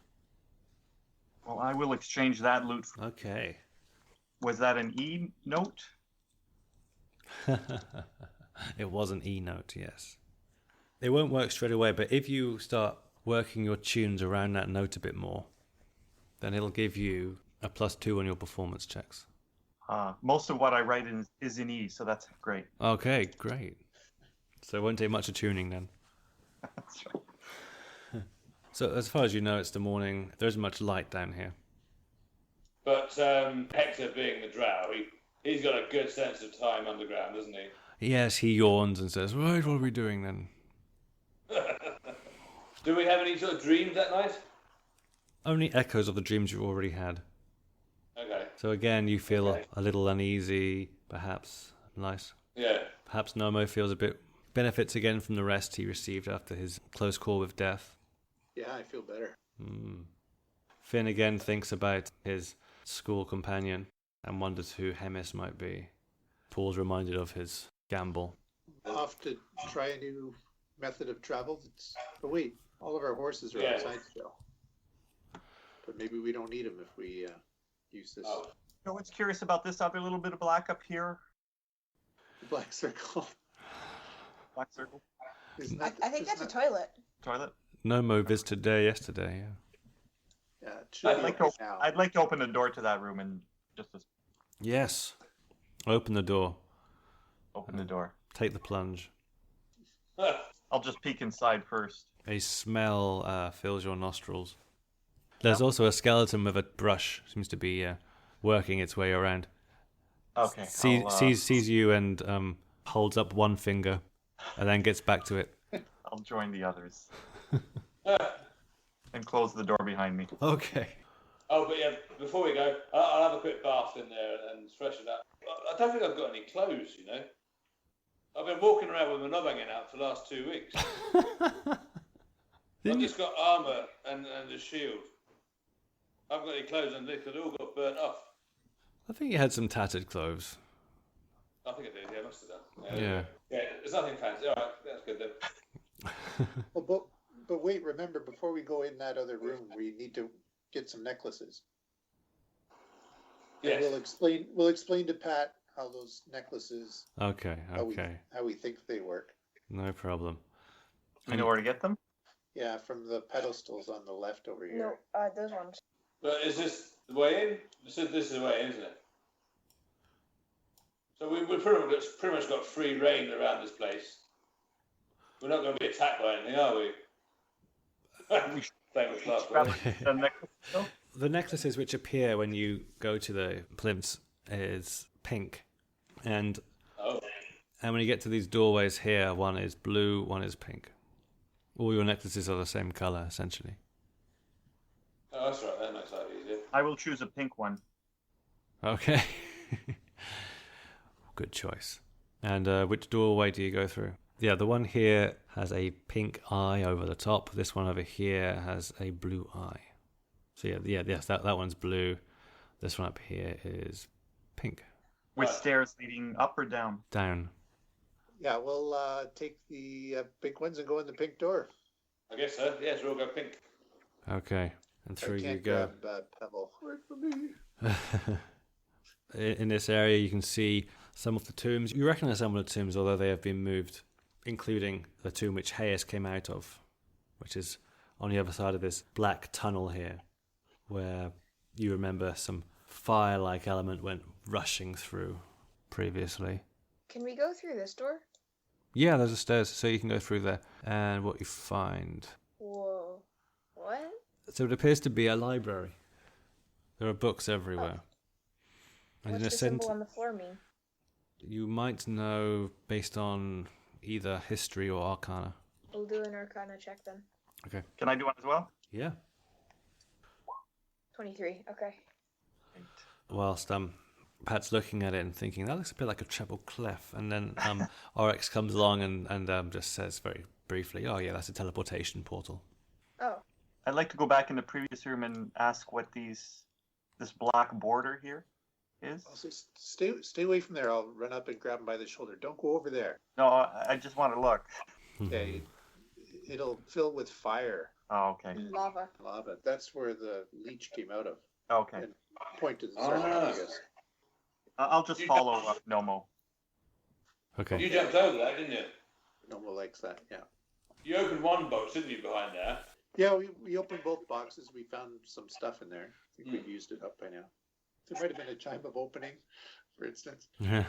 Well, I will exchange that loot. Okay. Was that an E note? It was an E note, yes. It won't work straight away, but if you start working your tunes around that note a bit more, then it'll give you a +2 on your performance checks. Most of what I write is in E, so that's great. Okay, great. So it won't take much of tuning then. That's right. So as far as you know, it's the morning. There isn't much light down here. But Hector, being the drow, he's got a good sense of time underground, doesn't he? Yes, he yawns and says, right, what are we doing then? Do we have any sort of dreams that night? Only echoes of the dreams you've already had. Okay. So again, you feel Okay. a little uneasy, perhaps. Nice. Yeah. Perhaps Nomo feels a bit benefits again from the rest he received after his close call with death. Yeah, I feel better. Finn again thinks about his school companion and wonders who Hemis might be. Paul's reminded of his gamble. Off to try a new method of travel. But wait, all of our horses are outside still. But maybe we don't need them if we use this. Oh. No one's curious about this other little bit of black up here. The black circle. Black circle. I think that's a toilet. Toilet. Nomo visited there yesterday. Yeah, it should be okay now. I'd like to open the door to that room and just Yes. Open the door. open the door. Take the plunge. I'll just peek inside first. A smell fills your nostrils. There's also a skeleton with a brush. Seems to be working its way around. Okay. Sees you and holds up one finger and then gets back to it. I'll join the others. And close the door behind me. Okay. Oh, but yeah, before we go, I'll have a quick bath in there and freshen up. I don't think I've got any clothes, you know. I've been walking around with my knob hanging out for the last 2 weeks. I've just got armour and a shield. I haven't got any clothes and they all got burnt off. I think you had some tattered clothes. I think I did, yeah, I must have done. Yeah. Yeah, there's nothing fancy. All right, that's good then. Well, but wait, remember, before we go in that other room, we need to get some necklaces. Yes. And we'll explain to Pat how those necklaces, Okay. how we think they work. No problem. We know where to get them? Yeah, from the pedestals on the left over here. No, those ones. But is this the way in? This is the way in, isn't it? So we've pretty much got free reign around this place. We're not going to be attacked by anything, are we? Famous last word. The necklace still? The necklaces which appear when you go to the plimps is pink. And when you get to these doorways here, one is blue, one is pink. All your necklaces are the same colour, essentially. Oh, that's right. That makes life easier. I will choose a pink one. Okay. Good choice. And which doorway do you go through? Yeah, the one here has a pink eye over the top. This one over here has a blue eye. So yes, that one's blue. This one up here is pink. With stairs leading up or down? Down. Yeah, we'll take the pink ones and go in the pink door. I guess so. Yes, we'll all go pink. Okay, and through I can't you go. grab Pebble. Wait for me. In this area, you can see some of the tombs. You recognize some of the tombs, although they have been moved, including the tomb which Hayes came out of, which is on the other side of this black tunnel here, where you remember some fire-like element went rushing through previously. Can we go through this door? Yeah, there's a stairs, so you can go through there. And what you find... Whoa. What? So it appears to be a library. There are books everywhere. And What's in a the sense, symbol on the floor mean? you might know based on either history or arcana. We'll do an Arcana check then. Okay. Can I do one as well? Yeah. 23. Okay. Whilst Pat's looking at it and thinking, that looks a bit like a treble clef. And then Oryx comes along and just says very briefly, oh yeah, that's a teleportation portal. Oh. I'd like to go back in the previous room and ask what this black border here is. Also, stay away from there. I'll run up and grab him by the shoulder. Don't go over there. No, I just want to look. Okay, it'll fill with fire. Oh, okay. Lava. Lava. That's where the leech came out of. Okay. And point to the surface, I guess. I'll just follow Nomo. Okay. You jumped over that, didn't you? Nomo likes that, yeah. You opened one box, didn't you, behind there? Yeah, we opened both boxes. We found some stuff in there. I think we've used it up by now. There might have been a chime of opening, for instance. I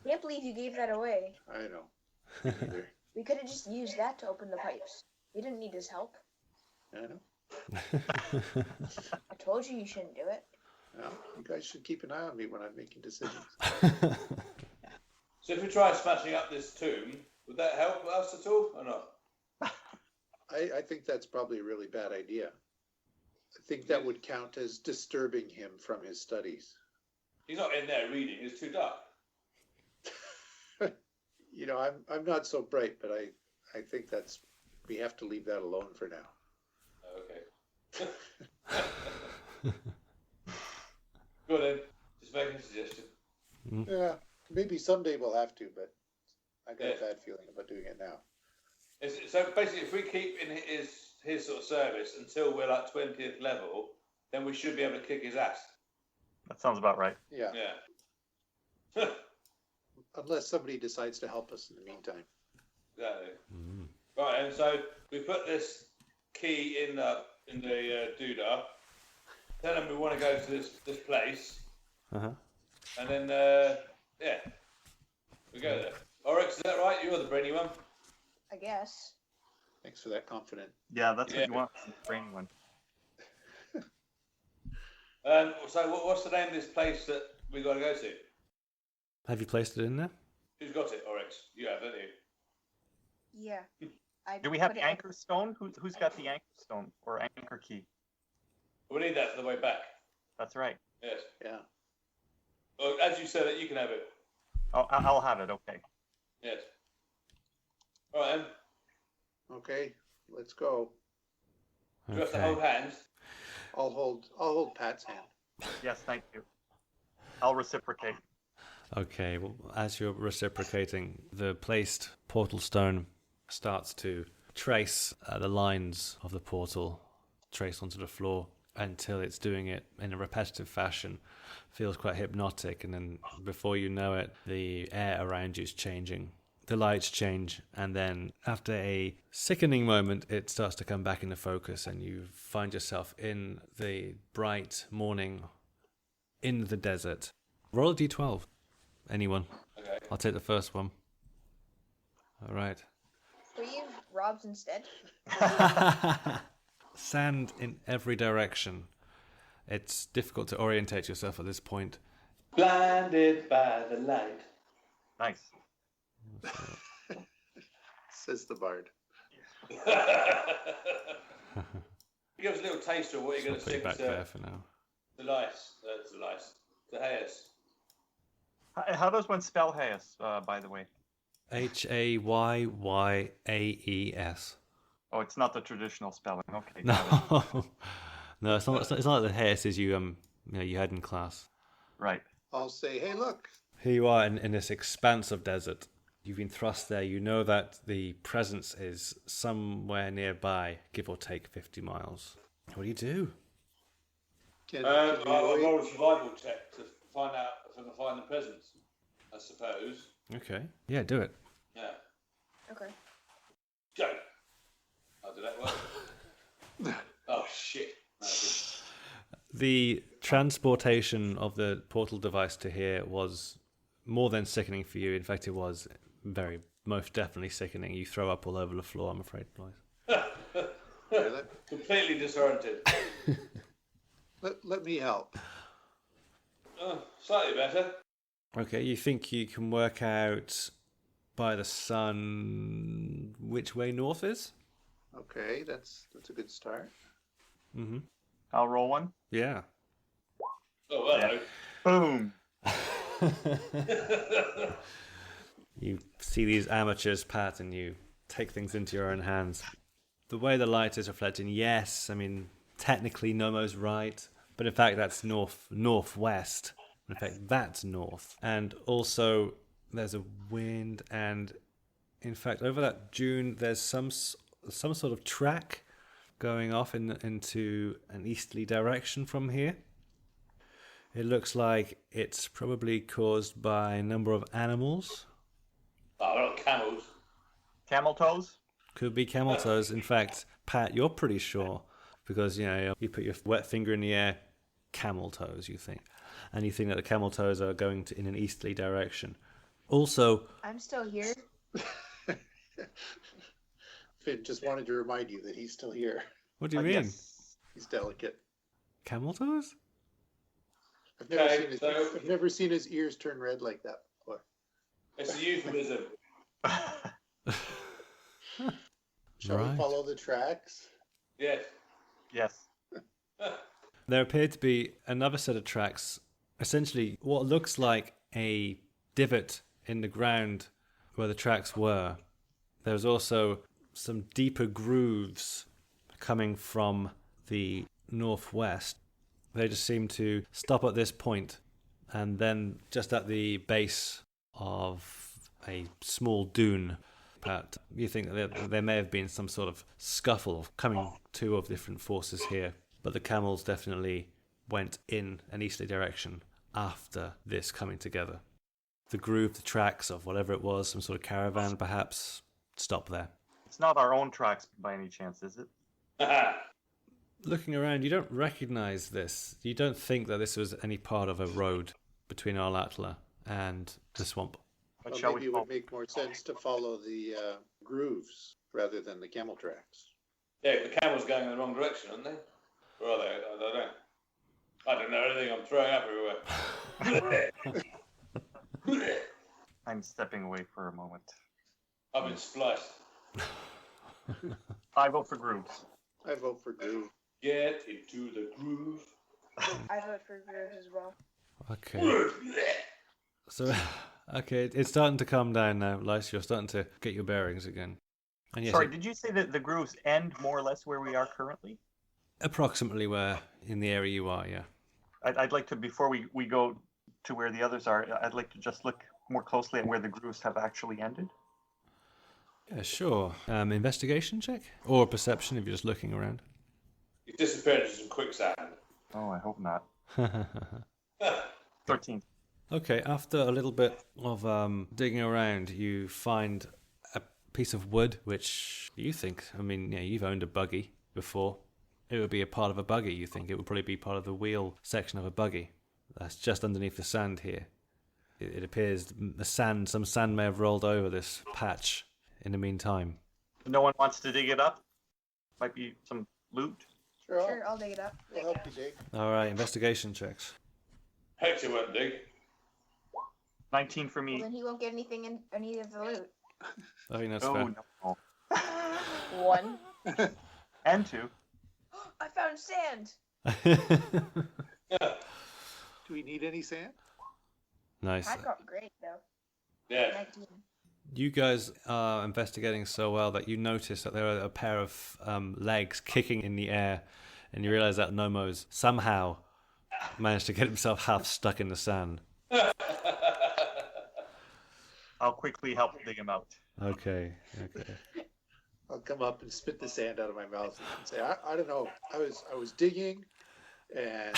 can't believe you gave that away. I know. Me neither. We could have just used that to open the pipes. We didn't need his help. I know. I told you shouldn't do it. Well, you guys should keep an eye on me when I'm making decisions. So if we try smashing up this tomb, would that help us at all or not? I think that's probably a really bad idea. I think that would count as disturbing him from his studies. He's not in there reading, it's too dark. I'm not so bright, but I think we have to leave that alone for now. Okay. Go on then. Just making a suggestion. Yeah, maybe someday we'll have to, but I got a bad feeling about doing it now. So basically, if we keep in his sort of service until we're like 20th level, then we should be able to kick his ass. That sounds about right. Yeah. Yeah. Unless somebody decides to help us in the meantime. Exactly. Right, and so we put this key in the doodah. Tell them we want to go to this place. And then we go there. Oryx, is that right? You're the brainy one. I guess. Thanks for that confident. Yeah, that's what you want. Brainy one. So what's the name of this place that we got to go to? Have you placed it in there? Who's got it, Oryx? You have, haven't you? Yeah. Do we have the anchor stone? Who's got the anchor stone or anchor key? We need that for the way back. That's right. Yes. Yeah. Well, as you said it, you can have it. Oh, I'll have it. Okay. Yes. All right then. Okay, let's go. Do you have to hold hands? I'll hold Pat's hand. Yes, thank you. I'll reciprocate. Okay, well, as you're reciprocating, the placed portal stone starts to trace the lines of the portal, trace onto the floor until it's doing it in a repetitive fashion. Feels quite hypnotic, and then before you know it, the air around you is changing. The lights change, and then after a sickening moment, it starts to come back into focus, and you find yourself in the bright morning in the desert. Roll a d12. Anyone? Okay. I'll take the first one. All right. Will you use Rob's instead? Sand in every direction. It's difficult to orientate yourself at this point. Blinded by the light. Nice. Says the bard. Give us a little taster of what you're going to Put sing it back there for now. to Hayes. How does one spell Hayes, by the way? Hayyaes. Oh, it's not the traditional spelling. Okay. No, no, it's not like the Hayyases you had in class. Right. I'll say, hey, look. Here you are in this expanse of desert. You've been thrust there. You know that the presence is somewhere nearby, give or take 50 miles. What do you do? I'll roll a survival check to find out if I can find the presence, I suppose. Okay. Yeah, do it. Yeah. Okay. Go. I'll do that one. Oh, shit. No, The transportation of the portal device to here was more than sickening for you. In fact, it was most definitely sickening. You throw up all over the floor, I'm afraid, boys. completely disoriented. Let me help. Slightly better. Okay, you think you can work out by the sun which way north is? Okay, that's a good start. Mm-hmm. I'll roll one. Yeah. Oh, hello. Boom. You see these amateurs, Pat, and you take things into your own hands. The way the light is reflecting, yes, I mean, technically Nomo's right, but in fact that's northwest. In fact, that's north. And also there's a wind, and in fact over that dune there's some sort of track going off into an easterly direction from here. It looks like it's probably caused by a number of animals. Oh, we're not camels. Camel toes? Could be camel toes. In fact, Pat, you're pretty sure because you put your wet finger in the air, camel toes, you think. And you think that the camel toes are going in an easterly direction. Also, I'm still here. Finn just wanted to remind you that he's still here. what do you mean? Yes. He's delicate. Camel toes? I've never seen his ears turn red like that before. It's a euphemism. Shall we follow the tracks? Yes. Yes. There appeared to be another set of tracks, essentially what looks like a divot in the ground where the tracks were, there was also some deeper grooves coming from the northwest. They just seemed to stop at this point, and then just at the base of a small dune. But you think that there may have been some sort of scuffle of coming to of different forces here, but the camels definitely went in an easterly direction after this coming together. The groove, the tracks of whatever it was, some sort of caravan perhaps, stopped there. It's not our own tracks by any chance, is it? Looking around, you don't recognize this. You don't think that this was any part of a road between Arlatla and the swamp. What Well, shall maybe we it call? would make more sense to follow the grooves rather than the camel tracks. Yeah, the camel's going in the wrong direction, aren't they? Or are they? I don't know. I don't know anything. I'm throwing up everywhere. I'm stepping away for a moment. I've been spliced. I vote for grooves. I vote for groove. Get into the groove. I vote for groove as well. Okay. So, okay, it's starting to calm down now, Lice. You're starting to get your bearings again. And yes, Sorry, did you say that the grooves end more or less where we are currently? approximately where in the area you are, yeah. I'd like to, before we go to where the others are, I'd like to just look more closely at where the grooves have actually ended. Yeah, sure. Investigation check? Or perception if you're just looking around. He's disappeared into some quicksand. Oh, I hope not. 13. Okay, after a little bit of digging around, you find a piece of wood, which you think, I mean, yeah, you've owned a buggy before. It would be a part of a buggy, you think. It would probably be part of the wheel section of a buggy. That's just underneath the sand here. It appears some sand may have rolled over this patch in the meantime. No one wants to dig it up? Might be some loot? Sure, I'll dig it up. We'll help you dig. All right, investigation checks. Hector won't dig. 19 for me. Well, then he won't get anything in any of the loot. I think that's Oh, fair. no. 1. And 2. I found sand. Do we need any sand? Nice. I got great though. Yeah. 19. You guys are investigating so well that you notice that there are a pair of legs kicking in the air, and you realize that Nomo's somehow managed to get himself half stuck in the sand. I'll quickly help dig him out. Okay. I'll come up and spit the sand out of my mouth and say, I don't know. I was digging, and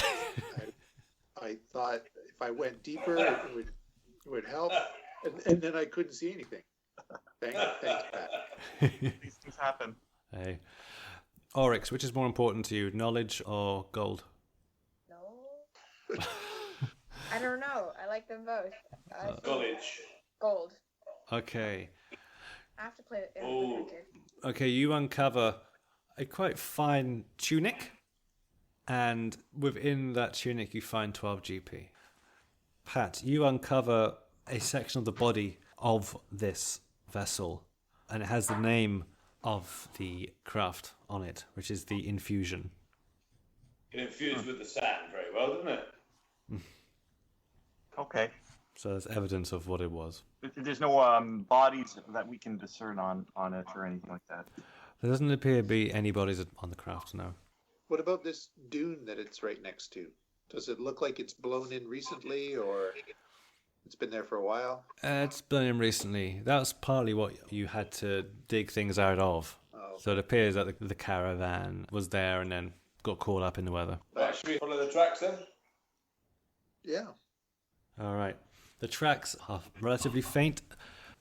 I thought if I went deeper, it would help, and then I couldn't see anything. Thanks, Pat. These things happen. Hey. Oryx, which is more important to you, knowledge or gold? No. I don't know. I like them both. I think College. gold. Okay. I have to play it in Ooh. the winter. Okay, you uncover a quite fine tunic, and within that tunic you find 12 GP. Pat, you uncover a section of the body of this vessel, and it has the name of the craft on it, which is the Infusion. It infused with the sand very well, doesn't it? Okay. So there's evidence of what it was. There's no bodies that we can discern on it or anything like that. There doesn't appear to be any bodies on the craft, no. What about this dune that it's right next to? Does it look like it's blown in recently, or it's been there for a while? It's been in recently. That's partly what you had to dig things out of. Oh. So it appears that the caravan was there and then got caught up in the weather. Right, should we follow the tracks then? Yeah. All right. The tracks are relatively faint.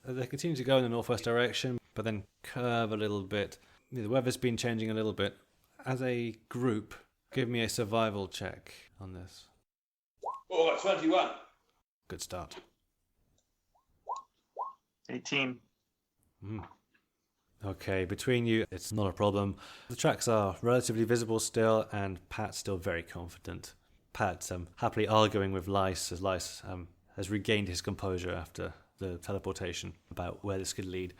They continue to go in the northwest direction, but then curve a little bit. The weather's been changing a little bit. As a group, give me a survival check on this. Oh, I got 21. Good start. 18. Okay, between you, it's not a problem. The tracks are relatively visible still, and Pat's still very confident. Pat's happily arguing with Lice, as Lice has regained his composure after the teleportation about where this could lead.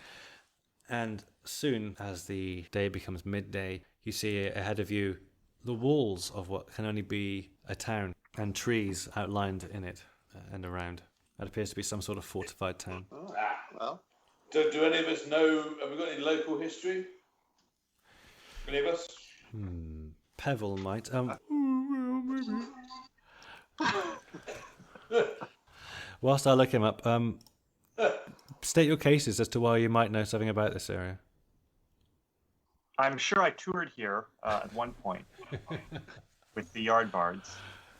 And soon, as the day becomes midday, you see ahead of you the walls of what can only be a town, and trees outlined in it and around. That appears to be some sort of fortified town. Oh, well, Do any of us know? Have we got any local history? Any of us? Pevel might. Whilst I look him up, state your cases as to why you might know something about this area. I'm sure I toured here at one point with the Yardbards.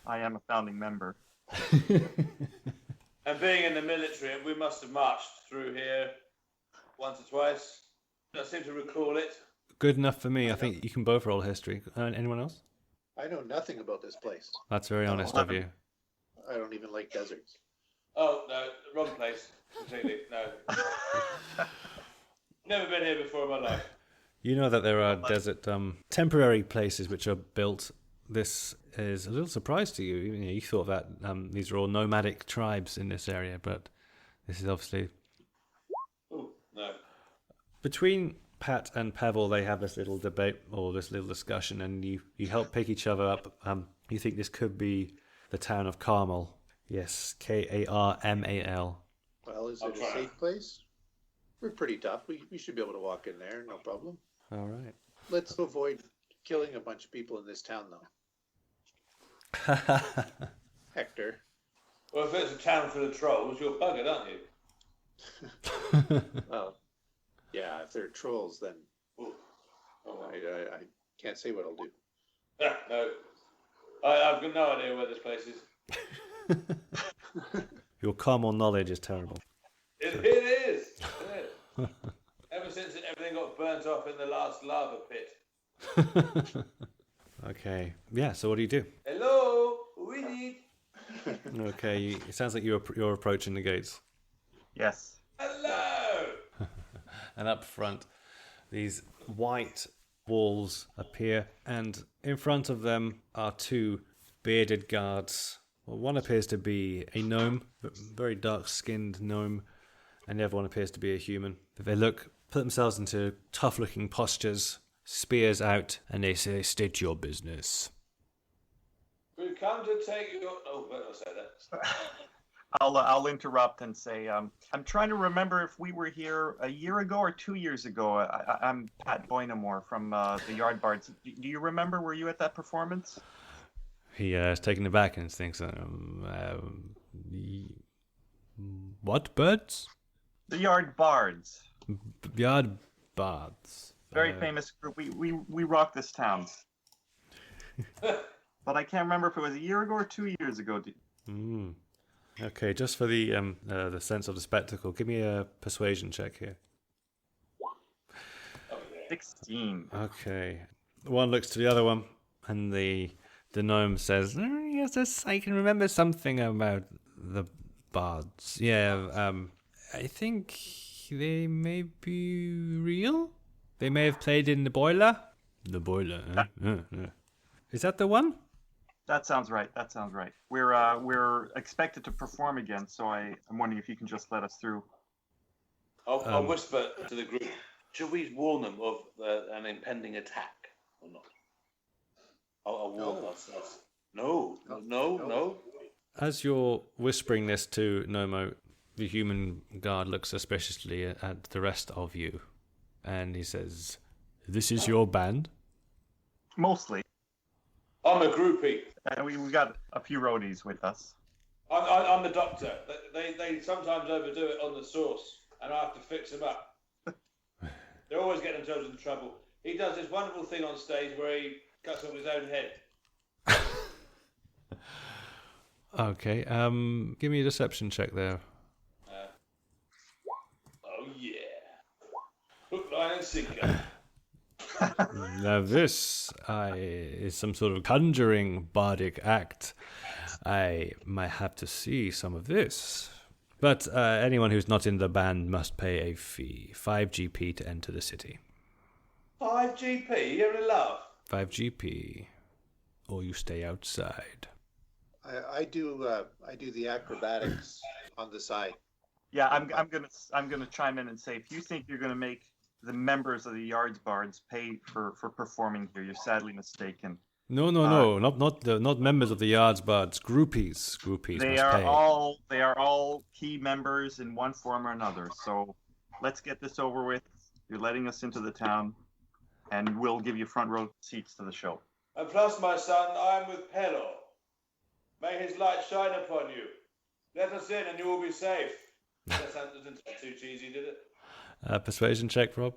I am a founding member. And being in the military, we must have marched through here once or twice. I seem to recall it. Good enough for me. I think you can both roll history. Anyone else? I know nothing about this place. That's very honest of you. I don't even like deserts. Oh, no, wrong place. Completely, no. Never been here before in my life. You know that there are desert temporary places which are built. This is a little surprise to you. You thought that these are all nomadic tribes in this area, but this is obviously... Ooh, no. Between Pat and Pavel, they have this little debate or this little discussion, and you help pick each other up. You think this could be the town of Carmel. Yes, Karmal. Well, is it a safe place? We're pretty tough. We should be able to walk in there, no problem. All right. Let's avoid killing a bunch of people in this town, though. Hector. Well, if it's a town full of trolls, you're buggered, aren't you? Well, yeah, if they're trolls, then I can't say what I'll do. No. I've got no idea where this place is. Your Carmel knowledge is terrible. It is. Ever since everything got burnt off in the last lava pit. Okay. Yeah, so what do you do? Hello, we need. Okay, it sounds like you're approaching the gates. Yes. Hello. And up front, these white walls appear, and in front of them are two bearded guards. Well, one appears to be a gnome, very dark-skinned gnome, and the other one appears to be a human. They put themselves into tough-looking postures, spears out, and they say, "State your business." We come to take your. Oh, wait, I'll say that. I'll interrupt and say I'm trying to remember if we were here a year ago or 2 years ago. I'm Pat Boynamore from the Yardbards. Do you remember? Were you at that performance? He is taken aback and thinks, what birds? The Yardbards. Yardbards. Very famous group. We rock this town. But I can't remember if it was a year ago or 2 years ago. Okay, just for the sense of the spectacle, give me a persuasion check here. 16. Okay. One looks to the other one, and the gnome says, yes, I can remember something about the bards. Yeah, I think they may be real. They may have played in the boiler. The boiler. Is that the one? That sounds right. We're expected to perform again, so I'm wondering if you can just let us through. I'll whisper to the group. Should we warn them of an impending attack or not? I'll warn us. No. As you're whispering this to Nomo, the human guard looks suspiciously at the rest of you, and he says, "This is your band?" Mostly. I'm a groupie. And we got a few roadies with us. I'm the doctor. They sometimes overdo it on the sauce, and I have to fix them up. They're always getting themselves into trouble. He does this wonderful thing on stage where he cuts off his own head. Okay, give me a deception check there. Oh yeah. Hook, line, and sinker. Now this is some sort of conjuring bardic act. I might have to see some of this. But anyone who's not in the band must pay a fee, 5 GP to enter the city. 5 GP? You're in love. 5 GP, or you stay outside. I do the acrobatics on the side. Yeah, I'm gonna chime in and say, if you think you're gonna make the members of the Yardbards pay for performing here, you're sadly mistaken. No, not members of the Yardbards. Groupies They must are pay. they are all key members in one form or another. So let's get this over with. You're letting us into the town, and we'll give you front row seats to the show. And plus, my son, I am with Pelor. May his light shine upon you. Let us in and you will be safe. That didn't sound too cheesy, did it? Persuasion check, Rob.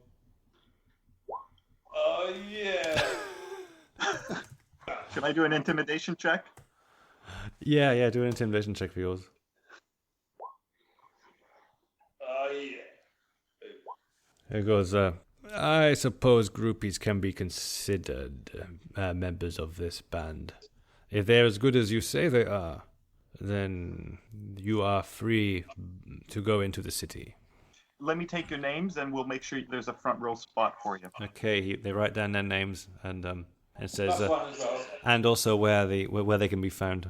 Oh, yeah. Should I do an intimidation check? Yeah, do an intimidation check for yours. Oh, yeah. It goes, I suppose groupies can be considered members of this band. If they're as good as you say they are, then you are free to go into the city. Let me take your names, and we'll make sure there's a front row spot for you. Okay, they write down their names, and it says, That's one as well. and also where they can be found.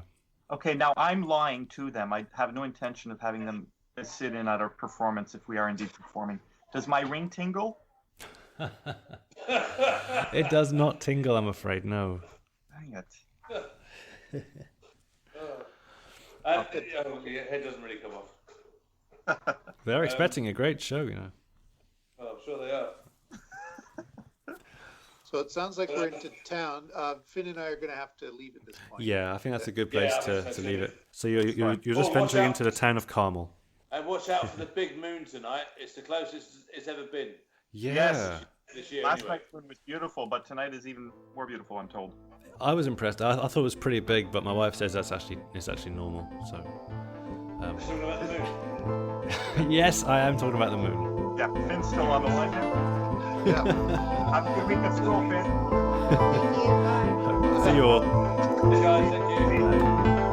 Okay, now I'm lying to them. I have no intention of having them sit in at our performance if we are indeed performing. Does my ring tingle? It does not tingle, I'm afraid, no. Dang it. Your head doesn't really come off. They're expecting a great show, you know. Oh, I'm sure they are. So it sounds like we're into town. Finn and I are going to have to leave at this point. Yeah, I think that's a good place to leave it. So you're just watch venturing out. into the town of Carmel. And watch out for the big moon tonight. It's the closest it's ever been Yeah. Yes. this year. Last Anyway. night's one was beautiful, but tonight is even more beautiful, I'm told. I was impressed. I thought it was pretty big, but my wife says it's actually normal. So, Talking about the moon. yes, I am talking about the moon. Yeah, Finn's still on the line now. Yeah. Have a good week at school, Finn. Thank you. Bye. See you all. Guys, thank you.